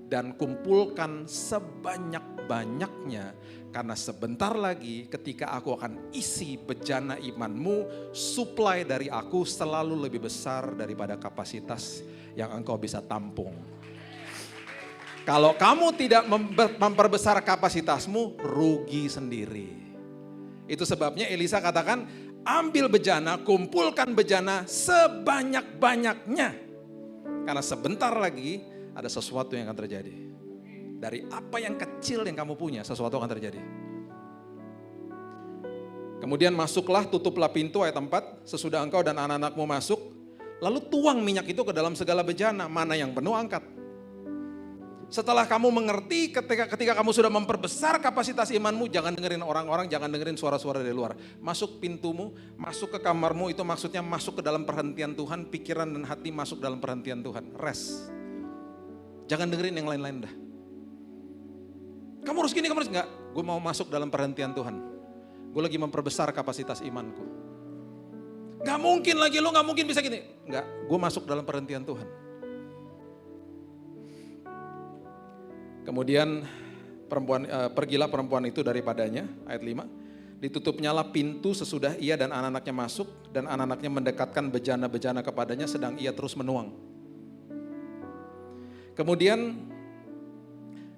dan kumpulkan sebanyak-banyaknya, karena sebentar lagi ketika aku akan isi bejana imanmu, supply dari aku selalu lebih besar daripada kapasitas yang engkau bisa tampung. Kalau kamu tidak memperbesar kapasitasmu, rugi sendiri. Itu sebabnya Elisa katakan, ambil bejana, kumpulkan bejana sebanyak-banyaknya. Karena sebentar lagi ada sesuatu yang akan terjadi. Dari apa yang kecil yang kamu punya, sesuatu akan terjadi. Kemudian masuklah, tutuplah pintu ayat 4, sesudah engkau dan anak-anakmu masuk, lalu tuang minyak itu ke dalam segala bejana, mana yang penuh angkat. Setelah kamu mengerti, ketika kamu sudah memperbesar kapasitas imanmu, jangan dengerin orang-orang, jangan dengerin suara-suara dari luar. Masuk pintumu, masuk ke kamarmu, itu maksudnya masuk ke dalam perhentian Tuhan, pikiran dan hati masuk dalam perhentian Tuhan. Rest. Jangan dengerin yang lain-lain dah. Kamu harus gini, kamu harus enggak. Gue mau masuk dalam perhentian Tuhan. Gue lagi memperbesar kapasitas imanku. Gak mungkin lagi, lo gak mungkin bisa gini. Enggak, gue masuk dalam perhentian Tuhan. Kemudian pergilah perempuan itu daripadanya, ayat 5. Ditutupnyalah pintu sesudah ia dan anak-anaknya masuk, dan anak-anaknya mendekatkan bejana-bejana kepadanya sedang ia terus menuang. Kemudian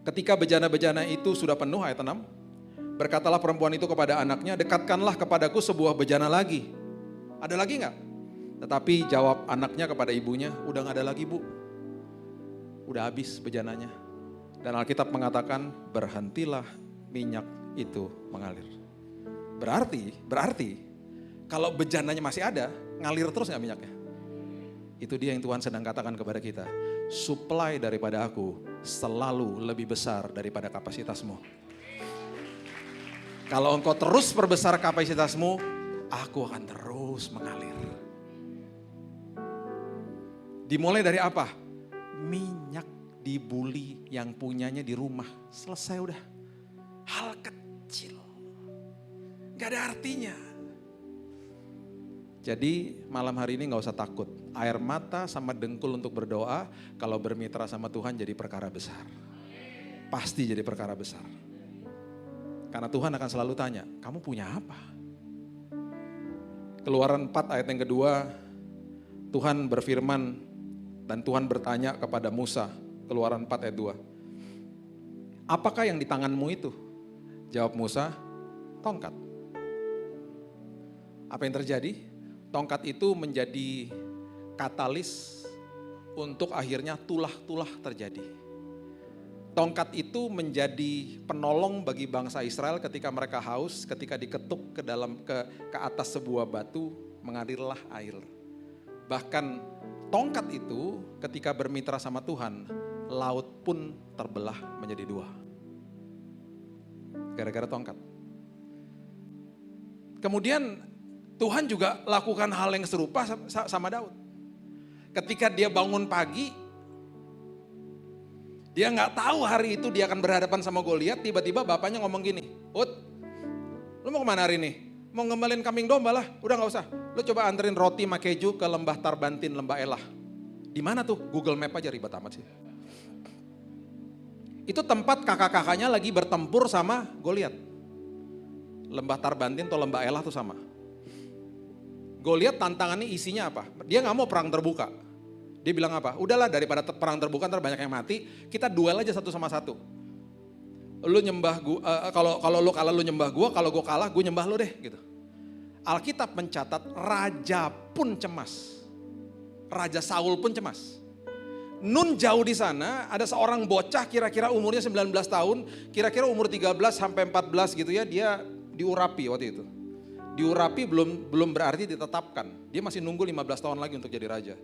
ketika bejana-bejana itu sudah penuh, ayat 6, Berkatalah perempuan itu kepada anaknya, dekatkanlah kepadaku sebuah bejana lagi. Ada lagi nggak? Tetapi jawab anaknya kepada ibunya, udah nggak ada lagi bu. Udah habis bejananya. Dan Alkitab mengatakan, berhentilah minyak itu mengalir. Berarti kalau bejananya masih ada, ngalir terus nggak minyaknya? Itu dia yang Tuhan sedang katakan kepada kita. Supply daripada aku selalu lebih besar daripada kapasitasmu. Kalau engkau terus perbesar kapasitasmu, aku akan terus mengalir. Dimulai dari apa? Minyak dibuli yang punyanya di rumah. Selesai udah. Hal kecil. Gak ada artinya. Jadi malam hari ini gak usah takut. Air mata sama dengkul untuk berdoa, kalau bermitra sama Tuhan jadi perkara besar. Pasti jadi perkara besar. Karena Tuhan akan selalu tanya, kamu punya apa? Keluaran 4 ayat yang kedua, Tuhan berfirman dan Tuhan bertanya kepada Musa, Keluaran 4 ayat 2. Apakah yang di tanganmu itu? Jawab Musa, tongkat. Apa yang terjadi? Tongkat itu menjadi katalis untuk akhirnya tulah-tulah terjadi. Tongkat itu menjadi penolong bagi bangsa Israel ketika mereka haus, ketika diketuk ke atas sebuah batu, mengalirlah air. Bahkan tongkat itu ketika bermitra sama Tuhan, laut pun terbelah menjadi 2. Gara-gara tongkat. Kemudian Tuhan juga lakukan hal yang serupa sama Daud. Ketika dia bangun pagi, dia nggak tahu hari itu dia akan berhadapan sama Goliat, tiba-tiba bapaknya ngomong gini, Ut, lu mau kemana hari ini? Mau ngembalin kambing domba lah, udah nggak usah. Lu coba anterin roti sama keju ke lembah Tarbantin, lembah Elah. Di mana tuh? Google Map aja ribet amat sih. Itu tempat kakak-kakaknya lagi bertempur sama Goliat. Lembah Tarbantin atau lembah Elah tuh sama. Goliat tantangannya isinya apa? Dia nggak mau perang terbuka. Dia bilang apa? Udahlah daripada perang terbuka ntar banyak yang mati, kita duel aja satu sama satu. Lu nyembah gua, kalau lu kalah lu nyembah gua, kalau gua kalah gua nyembah lu deh gitu. Alkitab mencatat raja pun cemas. Raja Saul pun cemas. Nun jauh di sana ada seorang bocah kira-kira umurnya 19 tahun, kira-kira umur 13 sampai 14 gitu ya, dia diurapi waktu itu. Diurapi belum berarti ditetapkan. Dia masih nunggu 15 tahun lagi untuk jadi raja.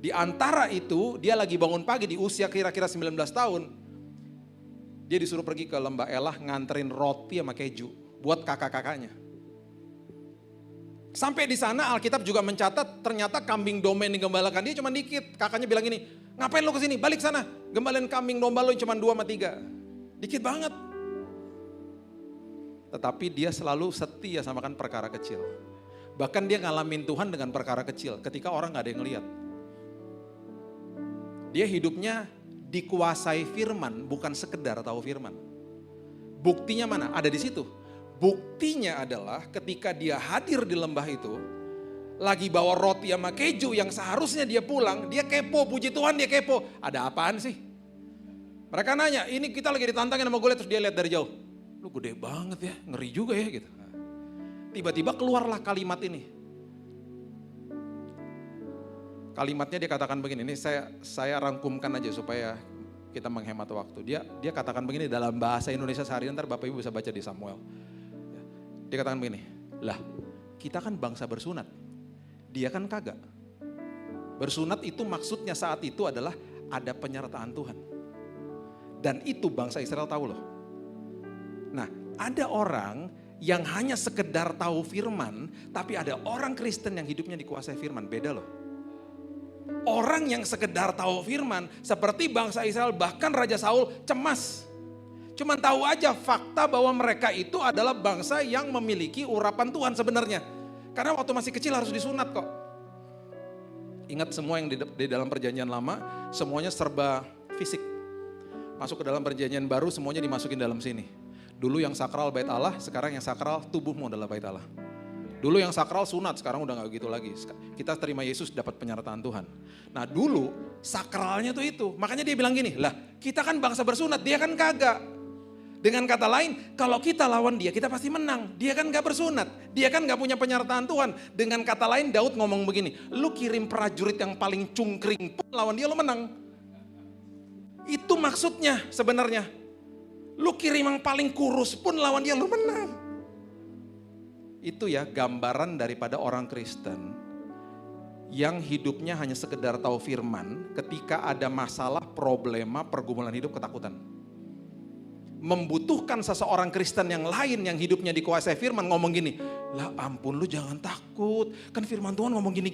Di antara itu dia lagi bangun pagi di usia kira-kira 19 tahun. Dia disuruh pergi ke lembah Elah nganterin roti sama keju buat kakak-kakaknya. Sampai di sana Alkitab juga mencatat ternyata kambing domba yang digembalakan dia cuma dikit. Kakaknya bilang gini, ngapain lo kesini? Balik sana, gembalain kambing domba lo yang cuma 2 sama 3. Dikit banget. Tetapi dia selalu setia sama kan perkara kecil. Bahkan dia ngalamin Tuhan dengan perkara kecil ketika orang gak ada yang ngeliat. Dia hidupnya dikuasai firman, bukan sekedar tahu firman. Buktinya mana? Ada di situ. Buktinya adalah ketika dia hadir di lembah itu, lagi bawa roti sama keju yang seharusnya dia pulang, dia kepo, puji Tuhan dia kepo. Ada apaan sih? Mereka nanya, ini kita lagi ditantangin sama Goliat, terus dia lihat dari jauh. Lu gede banget ya, ngeri juga ya gitu. Tiba-tiba keluarlah kalimat ini. Kalimatnya dia katakan begini, ini saya rangkumkan aja supaya kita menghemat waktu. Dia katakan begini dalam bahasa Indonesia sehari-hari, ntar Bapak Ibu bisa baca di Samuel. Dia katakan begini, lah kita kan bangsa bersunat, dia kan kagak. Bersunat itu maksudnya saat itu adalah ada penyertaan Tuhan. Dan itu bangsa Israel tahu loh. Nah ada orang yang hanya sekedar tahu firman, tapi ada orang Kristen yang hidupnya dikuasai firman, beda loh. Orang yang sekedar tahu firman seperti bangsa Israel bahkan Raja Saul cemas. Cuman tahu aja fakta bahwa mereka itu adalah bangsa yang memiliki urapan Tuhan sebenarnya. Karena waktu masih kecil harus disunat kok. Ingat semua yang di dalam perjanjian lama semuanya serba fisik. Masuk ke dalam perjanjian baru semuanya dimasukin dalam sini. Dulu yang sakral bait Allah, sekarang yang sakral tubuhmu adalah bait Allah. Dulu yang sakral sunat, sekarang udah gak gitu lagi. Kita terima Yesus dapat penyertaan Tuhan. Nah dulu sakralnya tuh itu. Makanya dia bilang gini, lah kita kan bangsa bersunat, dia kan kagak. Dengan kata lain, kalau kita lawan dia, kita pasti menang. Dia kan gak bersunat, dia kan gak punya penyertaan Tuhan. Dengan kata lain, Daud ngomong begini, lu kirim prajurit yang paling cungkring pun lawan dia lu menang. Itu maksudnya sebenarnya. Lu kirim yang paling kurus pun lawan dia lu menang. Itu ya gambaran daripada orang Kristen yang hidupnya hanya sekedar tahu firman, ketika ada masalah, problema, pergumulan hidup, ketakutan. Membutuhkan seseorang Kristen yang lain yang hidupnya dikuasai firman ngomong gini, lah ampun lu jangan takut, kan firman Tuhan ngomong gini.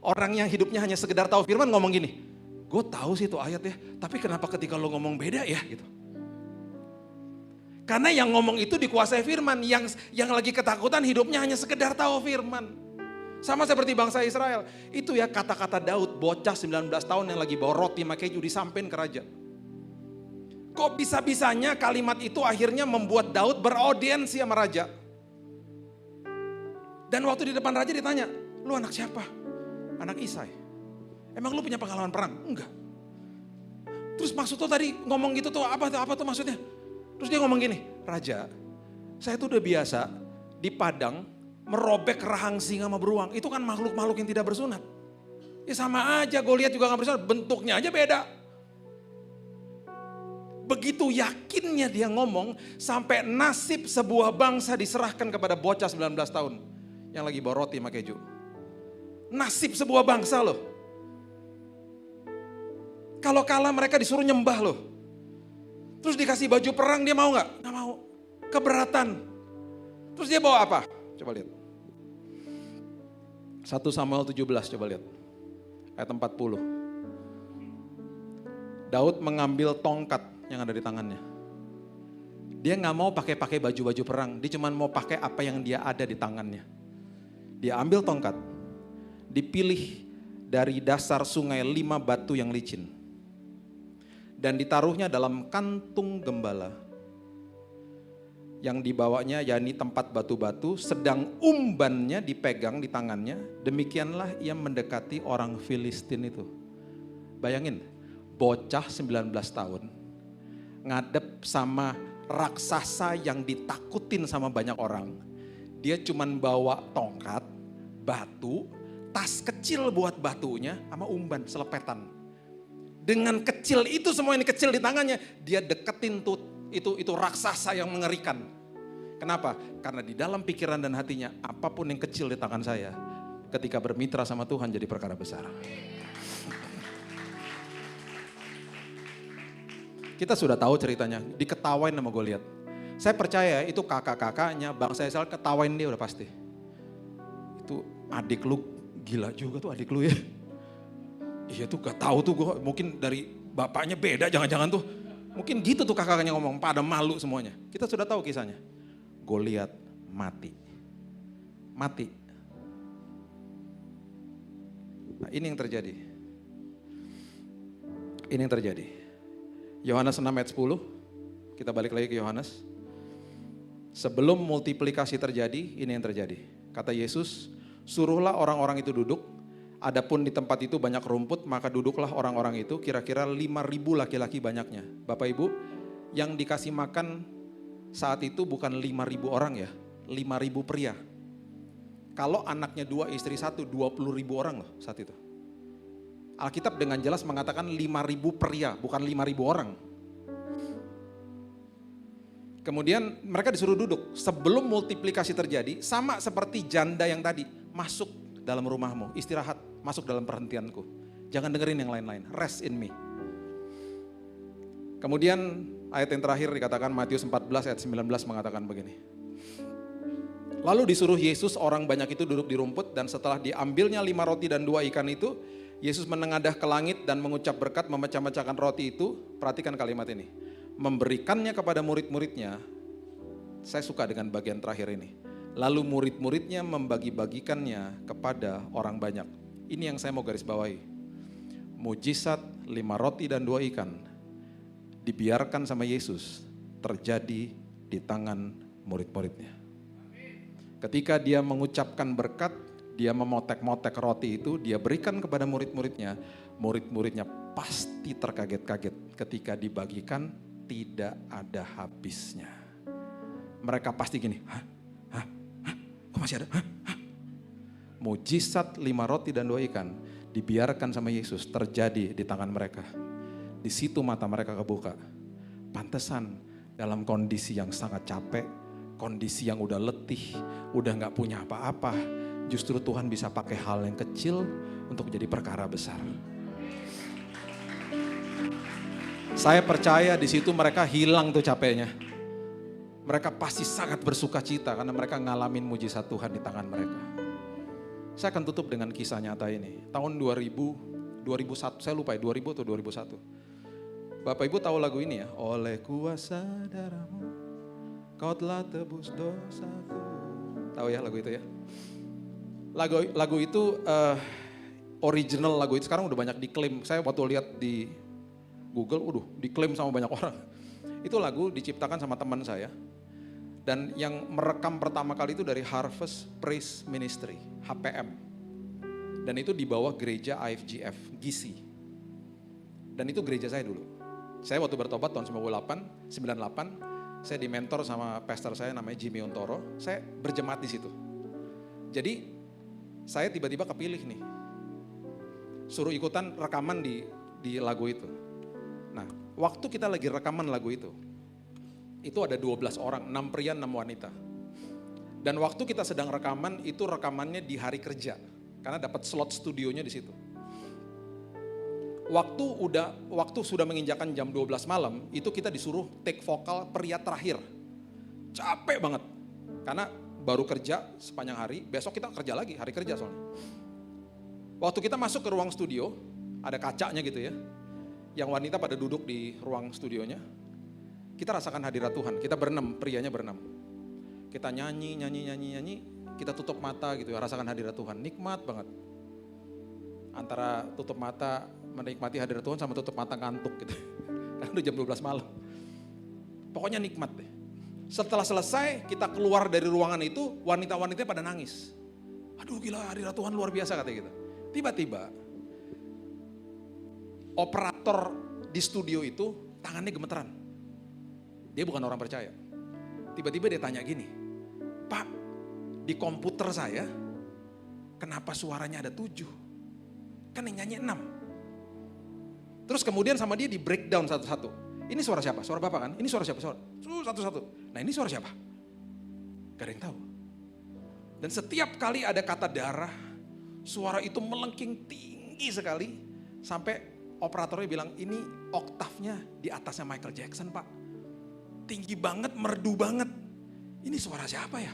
Orang yang hidupnya hanya sekedar tahu firman ngomong gini, gue tahu sih itu ayat ya, tapi kenapa ketika lu ngomong beda ya gitu. Karena yang ngomong itu dikuasai firman, yang lagi ketakutan hidupnya hanya sekedar tahu firman. Sama seperti bangsa Israel, itu ya kata-kata Daud, bocah 19 tahun yang lagi bawa roti sama keju disampein ke raja. Kok bisa-bisanya kalimat itu akhirnya membuat Daud beraudiensi sama raja. Dan waktu di depan raja ditanya, lu anak siapa? Anak Isai. Emang lu punya pengalaman perang? Enggak. Terus maksud tuh tadi ngomong gitu tuh apa tuh maksudnya? Terus dia ngomong gini, raja saya tuh udah biasa di padang merobek rahang singa sama beruang. Itu kan makhluk-makhluk yang tidak bersunat. Ya sama aja, gue lihat juga gak bersunat, bentuknya aja beda. Begitu yakinnya dia ngomong, sampai nasib sebuah bangsa diserahkan kepada bocah 19 tahun yang lagi bawa roti sama keju. Nasib sebuah bangsa loh. Kalau kalah mereka disuruh nyembah loh. Terus dikasih baju perang, dia mau gak? Gak mau. Keberatan. Terus dia bawa apa? Coba lihat. 1 Samuel 17, coba lihat. Ayat 40. Daud mengambil tongkat yang ada di tangannya. Dia gak mau pakai baju-baju perang. Dia cuma mau pakai apa yang dia ada di tangannya. Dia ambil tongkat. Dipilih dari dasar sungai 5 batu yang licin. Dan ditaruhnya dalam kantung gembala. Yang dibawanya yakni tempat batu-batu, sedang umbannya dipegang di tangannya. Demikianlah ia mendekati orang Filistin itu. Bayangin, bocah 19 tahun. Ngadep sama raksasa yang ditakutin sama banyak orang. Dia cuman bawa tongkat, batu, tas kecil buat batunya, sama umban, selepetan. Dengan kecil itu, semua ini kecil di tangannya, dia deketin tuh itu raksasa yang mengerikan. Kenapa? Karena di dalam pikiran dan hatinya, apapun yang kecil di tangan saya, ketika bermitra sama Tuhan jadi perkara besar. Kita sudah tahu ceritanya, diketawain sama Goliat. Saya percaya itu kakak-kakaknya, bangsa Israel ketawain dia udah pasti. Itu adik lu gila juga tuh adik lu ya. Iya tuh gak tahu tuh gue, mungkin dari bapaknya beda jangan-jangan tuh. Mungkin gitu tuh kakak-kakaknya ngomong, pada malu semuanya. Kita sudah tahu kisahnya. Goliat mati. Mati. Nah ini yang terjadi. Ini yang terjadi. Yohanes 6 ayat 10, kita balik lagi ke Yohanes. Sebelum multiplikasi terjadi, ini yang terjadi. Kata Yesus, suruhlah orang-orang itu duduk, adapun di tempat itu banyak rumput, maka duduklah orang-orang itu, kira-kira 5.000 laki-laki banyaknya. Bapak Ibu, yang dikasih makan saat itu bukan 5.000 orang ya, 5.000 pria. Kalau anaknya 2, istri 1, 20.000 orang loh saat itu. Alkitab dengan jelas mengatakan 5.000 pria, bukan 5.000 orang. Kemudian mereka disuruh duduk. Sebelum multiplikasi terjadi, sama seperti janda yang tadi. Masuk dalam rumahmu, istirahat, masuk dalam perhentianku. Jangan dengerin yang lain-lain, rest in me. Kemudian ayat yang terakhir dikatakan Matius 14 ayat 19 mengatakan begini. Lalu disuruh Yesus orang banyak itu duduk di rumput, dan setelah diambilnya 5 roti dan 2 ikan itu, Yesus menengadah ke langit dan mengucap berkat, memecah-mecahkan roti itu. Perhatikan kalimat ini. Memberikannya kepada murid-muridnya. Saya suka dengan bagian terakhir ini. Lalu murid-muridnya membagi-bagikannya kepada orang banyak. Ini yang saya mau garis bawahi. Mujizat 5 roti dan 2 ikan dibiarkan sama Yesus terjadi di tangan murid-muridnya. Ketika dia mengucapkan berkat, dia memotek-motek roti itu, dia berikan kepada murid-muridnya. Murid-muridnya pasti terkaget-kaget ketika dibagikan tidak ada habisnya. Mereka pasti gini, hah? Kok masih ada? Hah? Mujizat 5 roti dan 2 ikan dibiarkan sama Yesus terjadi di tangan mereka. Di situ mata mereka kebuka. Pantesan dalam kondisi yang sangat capek, kondisi yang udah letih, udah gak punya apa-apa, justru Tuhan bisa pakai hal yang kecil untuk jadi perkara besar. Saya percaya di situ mereka hilang tuh capeknya. Mereka pasti sangat bersuka cita karena mereka ngalamin mujizat Tuhan di tangan mereka. Saya akan tutup dengan kisah nyata ini. Tahun 2001, saya lupa ya 2000 atau 2001. Bapak Ibu tahu lagu ini ya? Oleh kuasa darahmu, kau telah tebus dosaku. Tahu ya lagu itu ya? Lagu itu original lagu itu sekarang udah banyak diklaim. Saya waktu lihat di Google, diklaim sama banyak orang. Itu lagu diciptakan sama teman saya. Dan yang merekam pertama kali itu dari Harvest Praise Ministry, HPM. Dan itu di bawah gereja IFGF, GC. Dan itu gereja saya dulu. Saya waktu bertobat tahun 98, saya dimentor sama pastor saya namanya Jimmy Ontoro. Saya berjemaat di situ. Jadi saya tiba-tiba kepilih nih. Suruh ikutan rekaman di lagu itu. Nah, waktu kita lagi rekaman lagu itu ada 12 orang, 6 pria, 6 wanita. Dan waktu kita sedang rekaman, itu rekamannya di hari kerja. Karena dapat slot studionya di situ. Waktu sudah menginjakan jam 12 malam, itu kita disuruh take vokal pria terakhir. Capek banget. Karena baru kerja sepanjang hari, besok kita kerja lagi, hari kerja soalnya. Waktu kita masuk ke ruang studio, ada kacanya gitu ya. Yang wanita pada duduk di ruang studionya. Kita rasakan hadirat Tuhan, kita berenam, prianya berenam. Kita nyanyi, kita tutup mata gitu ya, rasakan hadirat Tuhan, nikmat banget. Antara tutup mata, menikmati hadirat Tuhan sama tutup mata ngantuk gitu. Karena udah jam 12 malam. Pokoknya nikmat deh. Setelah selesai, kita keluar dari ruangan itu, wanita-wanitanya pada nangis. Aduh gila, hadirat Tuhan luar biasa katanya gitu. Tiba-tiba, operator di studio itu tangannya gemeteran. Dia bukan orang percaya. Tiba-tiba dia tanya gini, Pak, di komputer saya, kenapa suaranya ada 7? Kan yang nyanyi 6. Terus kemudian sama dia di breakdown satu-satu. Ini suara siapa? Suara Bapak kan? Ini suara siapa? Satu-satu. Nah ini suara siapa? Gak ada yang tahu. Dan setiap kali ada kata darah, suara itu melengking tinggi sekali. Sampai operatornya bilang, ini oktavnya di atasnya Michael Jackson Pak. Tinggi banget, merdu banget. Ini suara siapa ya?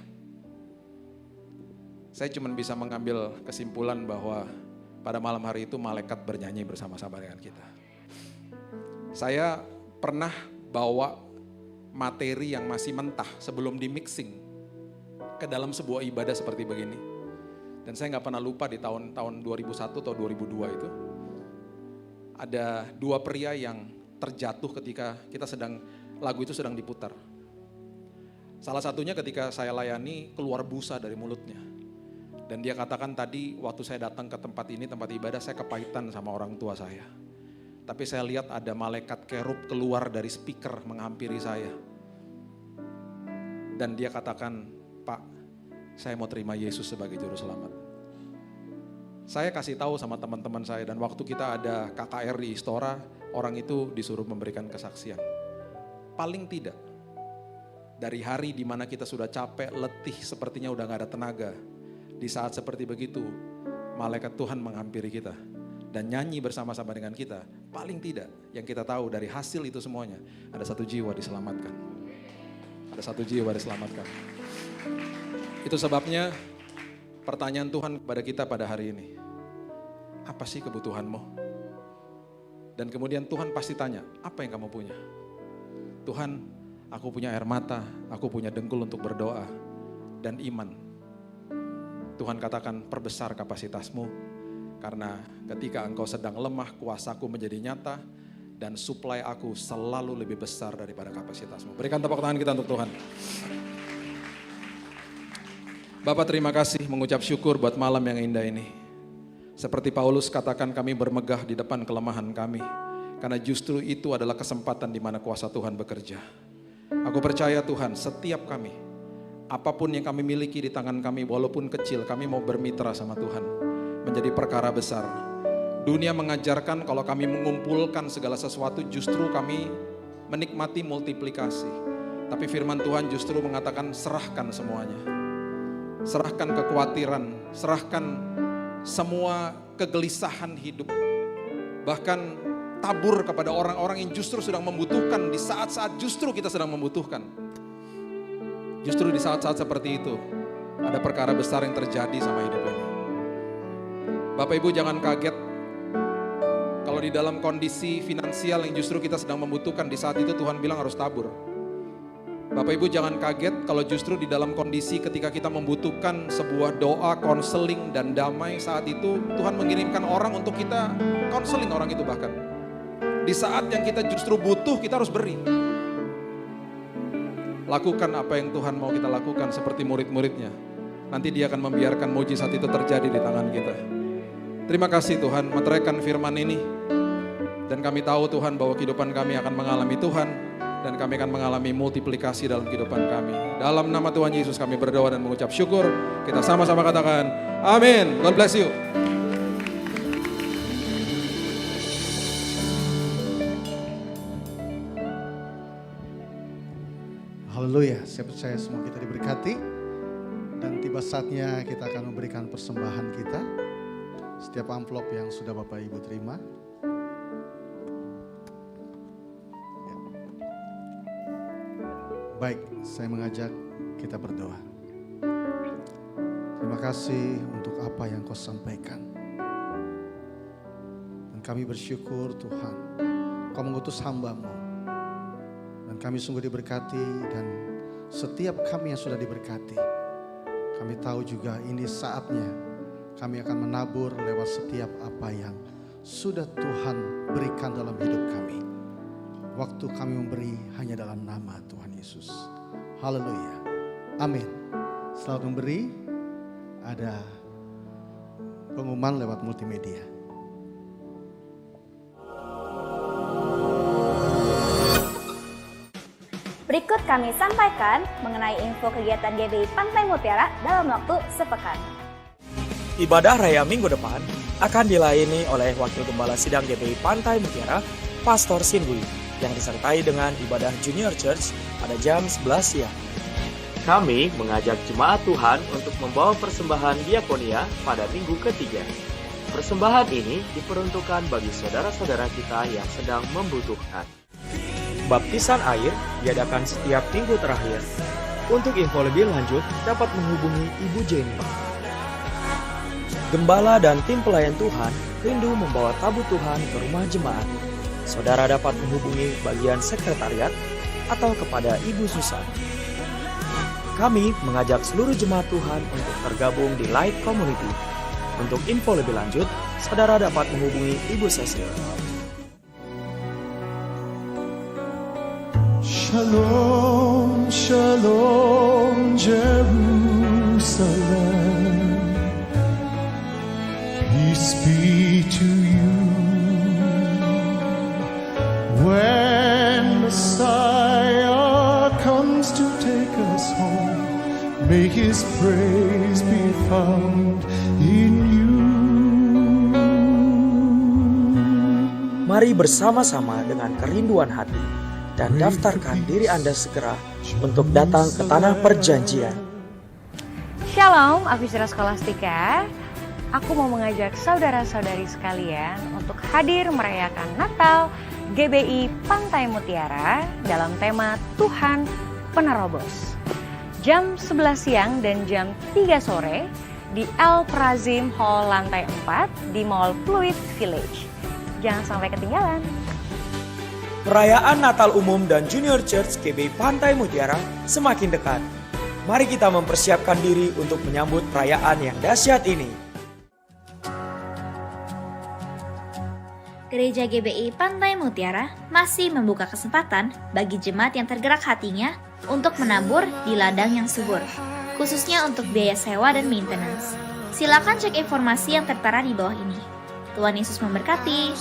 Saya cuma bisa mengambil kesimpulan bahwa pada malam hari itu malaikat bernyanyi bersama-sama dengan kita. Saya pernah bawa materi yang masih mentah sebelum di mixing ke dalam sebuah ibadah seperti begini. Dan saya gak pernah lupa di tahun 2001 atau 2002 itu. Ada 2 pria yang terjatuh ketika lagu itu sedang diputar. Salah satunya ketika saya layani keluar busa dari mulutnya. Dan dia katakan tadi waktu saya datang ke tempat ini, tempat ibadah, saya kepahitan sama orang tua saya. Tapi saya lihat ada malaikat kerub keluar dari speaker menghampiri saya. Dan dia katakan, Pak, saya mau terima Yesus sebagai juru selamat. Saya kasih tahu sama teman-teman saya dan waktu kita ada KKR di Istora, orang itu disuruh memberikan kesaksian. Paling tidak, dari hari dimana kita sudah capek, letih, sepertinya udah gak ada tenaga. Di saat seperti begitu, malaikat Tuhan menghampiri kita. Dan nyanyi bersama-sama dengan kita. Paling tidak, yang kita tahu dari hasil itu semuanya, ada 1 jiwa diselamatkan. Ada 1 jiwa diselamatkan. Itu sebabnya pertanyaan Tuhan kepada kita pada hari ini. Apa sih kebutuhanmu? Dan kemudian Tuhan pasti tanya, apa yang kamu punya? Tuhan, aku punya air mata, aku punya dengkul untuk berdoa, dan iman. Tuhan katakan, perbesar kapasitasmu, karena ketika engkau sedang lemah, kuasaku menjadi nyata, dan suplai aku selalu lebih besar daripada kapasitasmu. Berikan tepuk tangan kita untuk Tuhan. Bapak terima kasih, mengucap syukur buat malam yang indah ini. Seperti Paulus katakan, kami bermegah di depan kelemahan kami. Karena justru itu adalah kesempatan di mana kuasa Tuhan bekerja. Aku percaya Tuhan, setiap kami, apapun yang kami miliki di tangan kami, walaupun kecil, kami mau bermitra sama Tuhan. Menjadi perkara besar. Dunia mengajarkan kalau kami mengumpulkan segala sesuatu, justru kami menikmati multiplikasi. Tapi firman Tuhan justru mengatakan serahkan semuanya. Serahkan kekhawatiran, serahkan semua kegelisahan hidup. Bahkan tabur kepada orang-orang yang justru sedang membutuhkan di saat-saat justru kita sedang membutuhkan. Justru di saat-saat seperti itu ada perkara besar yang terjadi sama hidup ini. Bapak Ibu jangan kaget kalau di dalam kondisi finansial yang justru kita sedang membutuhkan di saat itu Tuhan bilang harus tabur. Bapak Ibu jangan kaget kalau justru di dalam kondisi ketika kita membutuhkan sebuah doa, konseling dan damai saat itu Tuhan mengirimkan orang untuk kita konseling orang itu bahkan. Di saat yang kita justru butuh kita harus beri. Lakukan apa yang Tuhan mau kita lakukan seperti murid-muridnya. Nanti Dia akan membiarkan mujizat itu terjadi di tangan kita. Terima kasih Tuhan meteraikan firman ini. Dan kami tahu Tuhan bahwa kehidupan kami akan mengalami Tuhan. Dan kami akan mengalami multiplikasi dalam kehidupan kami. Dalam nama Tuhan Yesus kami berdoa dan mengucap syukur. Kita sama-sama katakan amin. God bless you. Haleluya, saya percaya semua kita diberkati. Dan tiba saatnya kita akan memberikan persembahan kita. Setiap amplop yang sudah Bapak Ibu terima. Ya. Baik, saya mengajak kita berdoa. Terima kasih untuk apa yang Kau sampaikan. Dan kami bersyukur Tuhan, Kau mengutus hamba-Mu. Dan kami sungguh diberkati dan setiap kami yang sudah diberkati, kami tahu juga ini saatnya kami akan menabur lewat setiap apa yang sudah Tuhan berikan dalam hidup kami. Waktu kami memberi hanya dalam nama Tuhan Yesus. Haleluya. Amin. Selamat memberi. Ada pengumuman lewat multimedia. Berikut kami sampaikan mengenai info kegiatan GBI Pantai Mutiara dalam waktu sepekan. Ibadah Raya minggu depan akan dilayani oleh Wakil Gembala Sidang GBI Pantai Mutiara, Pastor Sinbui, yang disertai dengan ibadah Junior Church pada jam 11 siang. Kami mengajak jemaat Tuhan untuk membawa persembahan diakonia pada minggu ketiga. Persembahan ini diperuntukkan bagi saudara-saudara kita yang sedang membutuhkan. Baptisan air diadakan setiap minggu terakhir. Untuk info lebih lanjut dapat menghubungi Ibu Jenny. Gembala dan tim pelayan Tuhan rindu membawa tabut Tuhan ke rumah jemaat. Saudara dapat menghubungi bagian sekretariat atau kepada Ibu Susan. Kami mengajak seluruh jemaat Tuhan untuk tergabung di Light Community. Untuk info lebih lanjut, saudara dapat menghubungi Ibu Cecil. Shalom, shalom, Jerusalem. Peace be to you. When Messiah comes to take us home, may His praise be found in you. Mari bersama-sama dengan kerinduan hati dan daftarkan diri Anda segera untuk datang ke Tanah Perjanjian. Shalom, Afisra Skolastika. Aku mau mengajak saudara-saudari sekalian untuk hadir merayakan Natal GBI Pantai Mutiara dalam tema Tuhan Penerobos. Jam 11 siang dan jam 3 sore di El Prazim Hall lantai 4 di Mall Pluit Village. Jangan sampai ketinggalan. Perayaan Natal Umum dan Junior Church GBI Pantai Mutiara semakin dekat. Mari kita mempersiapkan diri untuk menyambut perayaan yang dahsyat ini. Gereja GBI Pantai Mutiara masih membuka kesempatan bagi jemaat yang tergerak hatinya untuk menabur di ladang yang subur, khususnya untuk biaya sewa dan maintenance. Silakan cek informasi yang tertera di bawah ini. Tuhan Yesus memberkati.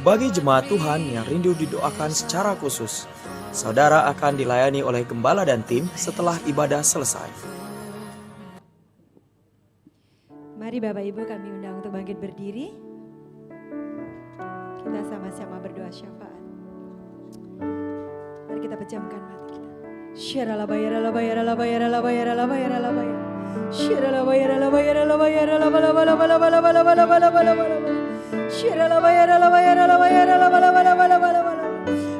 Bagi jemaat Tuhan yang rindu didoakan secara khusus, saudara akan dilayani oleh gembala dan tim setelah ibadah selesai. Mari Bapak Ibu kami undang untuk bangkit berdiri. Kita sama-sama berdoa syafaat. Mari kita pejamkan mata kita.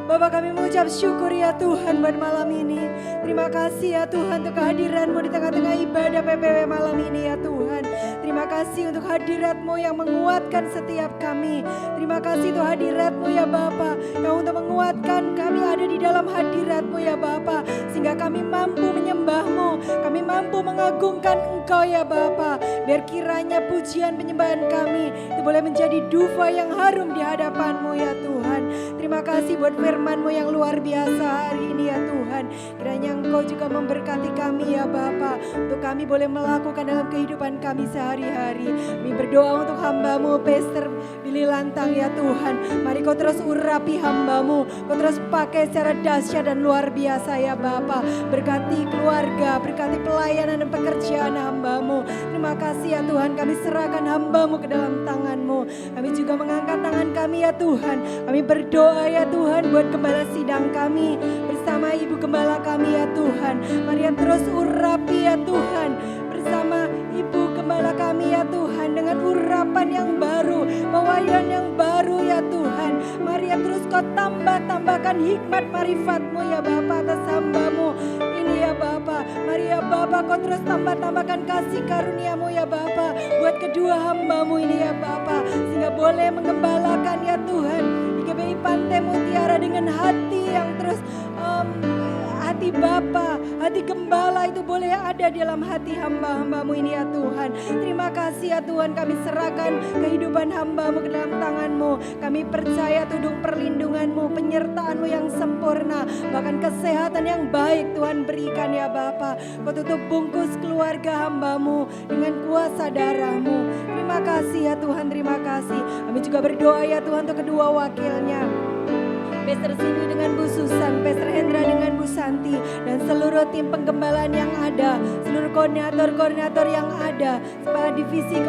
Bapak kami mengucap syukur ya Tuhan buat malam ini. Terima kasih ya Tuhan untuk kehadiran-Mu di tengah-tengah ibadah PPW malam ini ya Tuhan. Terima kasih untuk hadirat-Mu yang menguatkan setiap kami. Terima kasih untuk hadirat-Mu ya Bapa yang untuk menguatkan kami ada di dalam hadirat-Mu ya Bapa. Sehingga kami mampu menyembah-Mu, kami mampu mengagungkan Engkau ya Bapa. Biar kiranya pujian penyembahan kami itu boleh menjadi dufa yang harum di hadapan-Mu ya Tuhan. Terima kasih buat firman-Mu yang luar biasa hari ini ya Tuhan. Kiranya Engkau juga memberkati kami ya Bapa. Untuk kami boleh melakukan dalam kehidupan kami sehari-hari. Kami berdoa untuk hamba-Mu Pastor Billy Lantang ya Tuhan. Mari Kau terus urapi hamba-Mu. Kau terus pakai secara dahsyat dan luar biasa ya Bapa. Berkati keluarga, berkati pelayanan dan pekerjaan hamba-Mu. Terima kasih ya Tuhan, kami serahkan hamba-Mu ke dalam tangan-Mu. Kami juga mengangkat tangan kami ya Tuhan. Kami berdoa ya Tuhan buat gembala sidang kami bersama Ibu Gembala kami ya Tuhan. Mari terus urapi ya Tuhan bersama Ibu Gembala kami ya Tuhan dengan urapan yang baru, pewahyuan yang baru ya Tuhan. Mari ya terus Kau tambahkan hikmat marifat-Mu ya Bapa atas hamba-Mu ini ya Bapa. Mari ya Bapa Kau terus tambahkan kasih karunia-Mu ya Bapa buat kedua hamba-Mu ini ya Bapa. Sehingga boleh menggembalakan ya Tuhan GBI Pantai Mutiara dengan hati yang terus hati Bapa, hati gembala itu boleh ada di dalam hati hamba-hamba-Mu ini ya Tuhan. Terima kasih ya Tuhan, kami serahkan kehidupan hamba-Mu ke dalam tangan-Mu. Kami percaya tudung perlindungan-Mu, penyertaan-Mu yang sempurna, bahkan kesehatan yang baik Tuhan berikan ya Bapa. Kau tutup bungkus keluarga hamba-Mu dengan kuasa darah-Mu. Terima kasih ya Tuhan, terima kasih. Kami juga berdoa ya Tuhan untuk kedua wakilnya, Pastor Cindy dengan Bu Susan, Pastor Hendra dengan Bu Santi, dan seluruh tim penggembalaan yang ada, seluruh koordinator yang ada, kepala divisi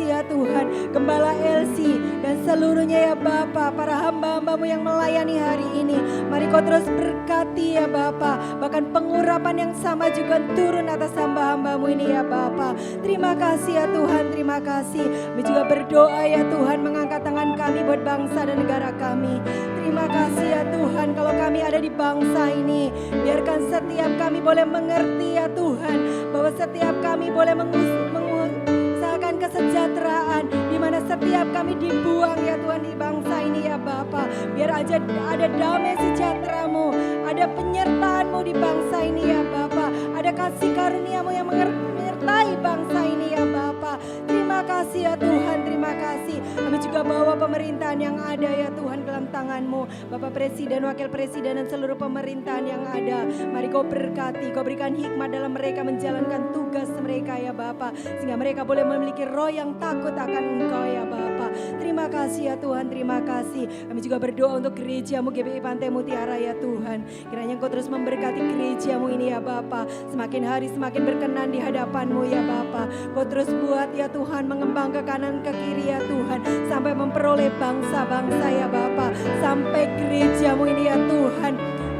ya Tuhan, Gembala Elsie, dan seluruhnya ya Bapa, para hamba-hamba-Mu yang melayani hari ini. Mari Kau terus berkati ya Bapa, bahkan pengurapan yang sama juga turun atas hamba-hamba-Mu ini ya Bapa. Terima kasih ya Tuhan, terima kasih. Kami juga berdoa ya Tuhan, mengangkat tangan kami buat bangsa dan negara kami. Terima kasih ya Tuhan, kalau kami ada di bangsa ini, biarkan setiap kami boleh mengerti ya Tuhan, bahwa setiap kami boleh mengusahakan kesejahteraan, di mana setiap kami dibuang ya Tuhan di bangsa ini ya Bapa. Biar aja ada damai sejahtera-Mu, ada penyertaan-Mu di bangsa ini ya Bapa, ada kasih karunia-Mu yang menyertai bangsa ini ya Bapa. Terima kasih ya Tuhan, terima kasih. Kami juga bawa pemerintahan yang ada ya Tuhan dalam tangan-Mu, Bapak Presiden, Wakil Presiden, dan seluruh pemerintahan yang ada. Mari Kau berkati, Kau berikan hikmat dalam mereka menjalankan tugas mereka ya Bapa, sehingga mereka boleh memiliki roh yang takut akan Engkau ya Bapa. Terima kasih ya Tuhan, terima kasih. Kami juga berdoa untuk gereja-Mu GBI Pantai Mutiara ya Tuhan. Kiranya Kau terus memberkati gereja-Mu ini ya Bapa, semakin hari semakin berkenan di hadapan-Mu ya Bapa. Kau terus buat ya Tuhan mengembang ke kanan ke kiri ya Tuhan, sampai memperoleh bangsa-bangsa ya Bapa, sampai gereja-Mu ini ya Tuhan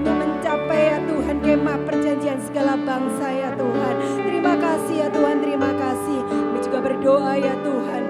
mencapai ya Tuhan kemah perjanjian segala bangsa ya Tuhan. Terima kasih ya Tuhan, terima kasih. Kami juga berdoa ya Tuhan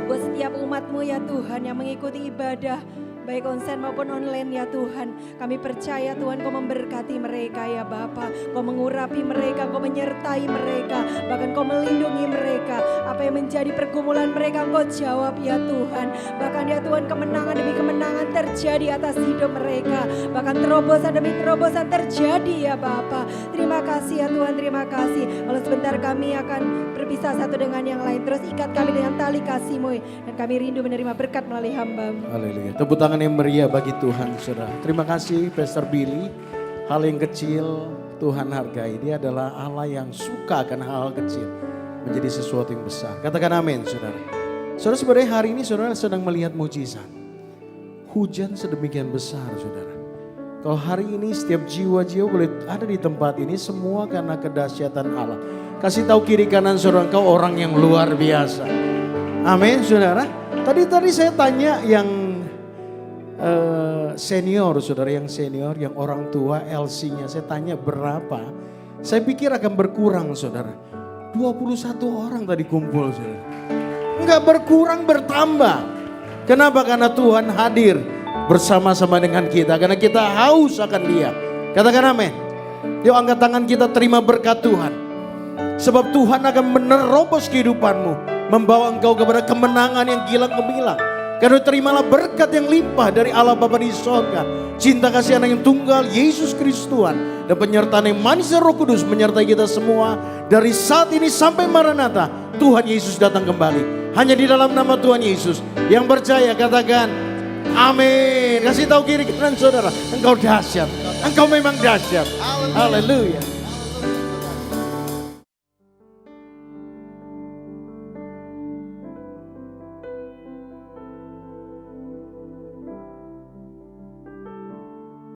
buat setiap umat-Mu ya Tuhan yang mengikuti ibadah baik onsen maupun online ya Tuhan. Kami percaya Tuhan Kau memberkati mereka ya Bapa. Kau mengurapi mereka, Kau menyertai mereka, bahkan Kau melindungi mereka. Apa yang menjadi pergumulan mereka Kau jawab ya Tuhan. Bahkan ya Tuhan, kemenangan demi kemenangan terjadi atas hidup mereka, bahkan terobosan demi terobosan terjadi ya Bapa. Terima kasih ya Tuhan, terima kasih. Kalau sebentar kami akan berpisah satu dengan yang lain, terus ikat kami dengan tali kasih-Mu, dan kami rindu menerima berkat melalui hamba-Mu. Haleluya. Tepuk tangan yang meriah bagi Tuhan, saudara. Terima kasih Pastor Billy. Hal yang kecil Tuhan hargai. Dia adalah Allah yang suka akan hal-hal kecil menjadi sesuatu yang besar. Katakan amin, saudara. Saudara, sebenarnya hari ini saudara sedang melihat mujizat. Hujan sedemikian besar saudara. Kalau hari ini setiap jiwa-jiwa boleh ada di tempat ini semua karena kedahsyatan Allah. Kasih tahu kiri kanan saudara, engkau orang yang luar biasa. Amin saudara. Tadi saya tanya yang senior saudara, yang senior, yang orang tua LC-nya. Saya tanya berapa. Saya pikir akan berkurang saudara. 21 orang tadi kumpul saudara. Enggak berkurang, bertambah. Kenapa? Karena Tuhan hadir bersama-sama dengan kita. Karena kita haus akan Dia. Katakan amin. Yuk angkat tangan kita terima berkat Tuhan. Sebab Tuhan akan menerobos kehidupanmu. Membawa engkau kepada kemenangan yang gilang gemilang. Karena terimalah berkat yang limpah dari Allah Bapa di sorga. Cinta kasih anak yang tunggal Yesus Kristus Tuhan. Dan penyertaan yang manis Roh Kudus menyertai kita semua. Dari saat ini sampai Maranatha. Tuhan Yesus datang kembali. Hanya di dalam nama Tuhan Yesus. Yang percaya katakan amin. Kasih tahu kiri kanan saudara. Engkau dahsyat. Engkau memang dahsyat. Haleluya.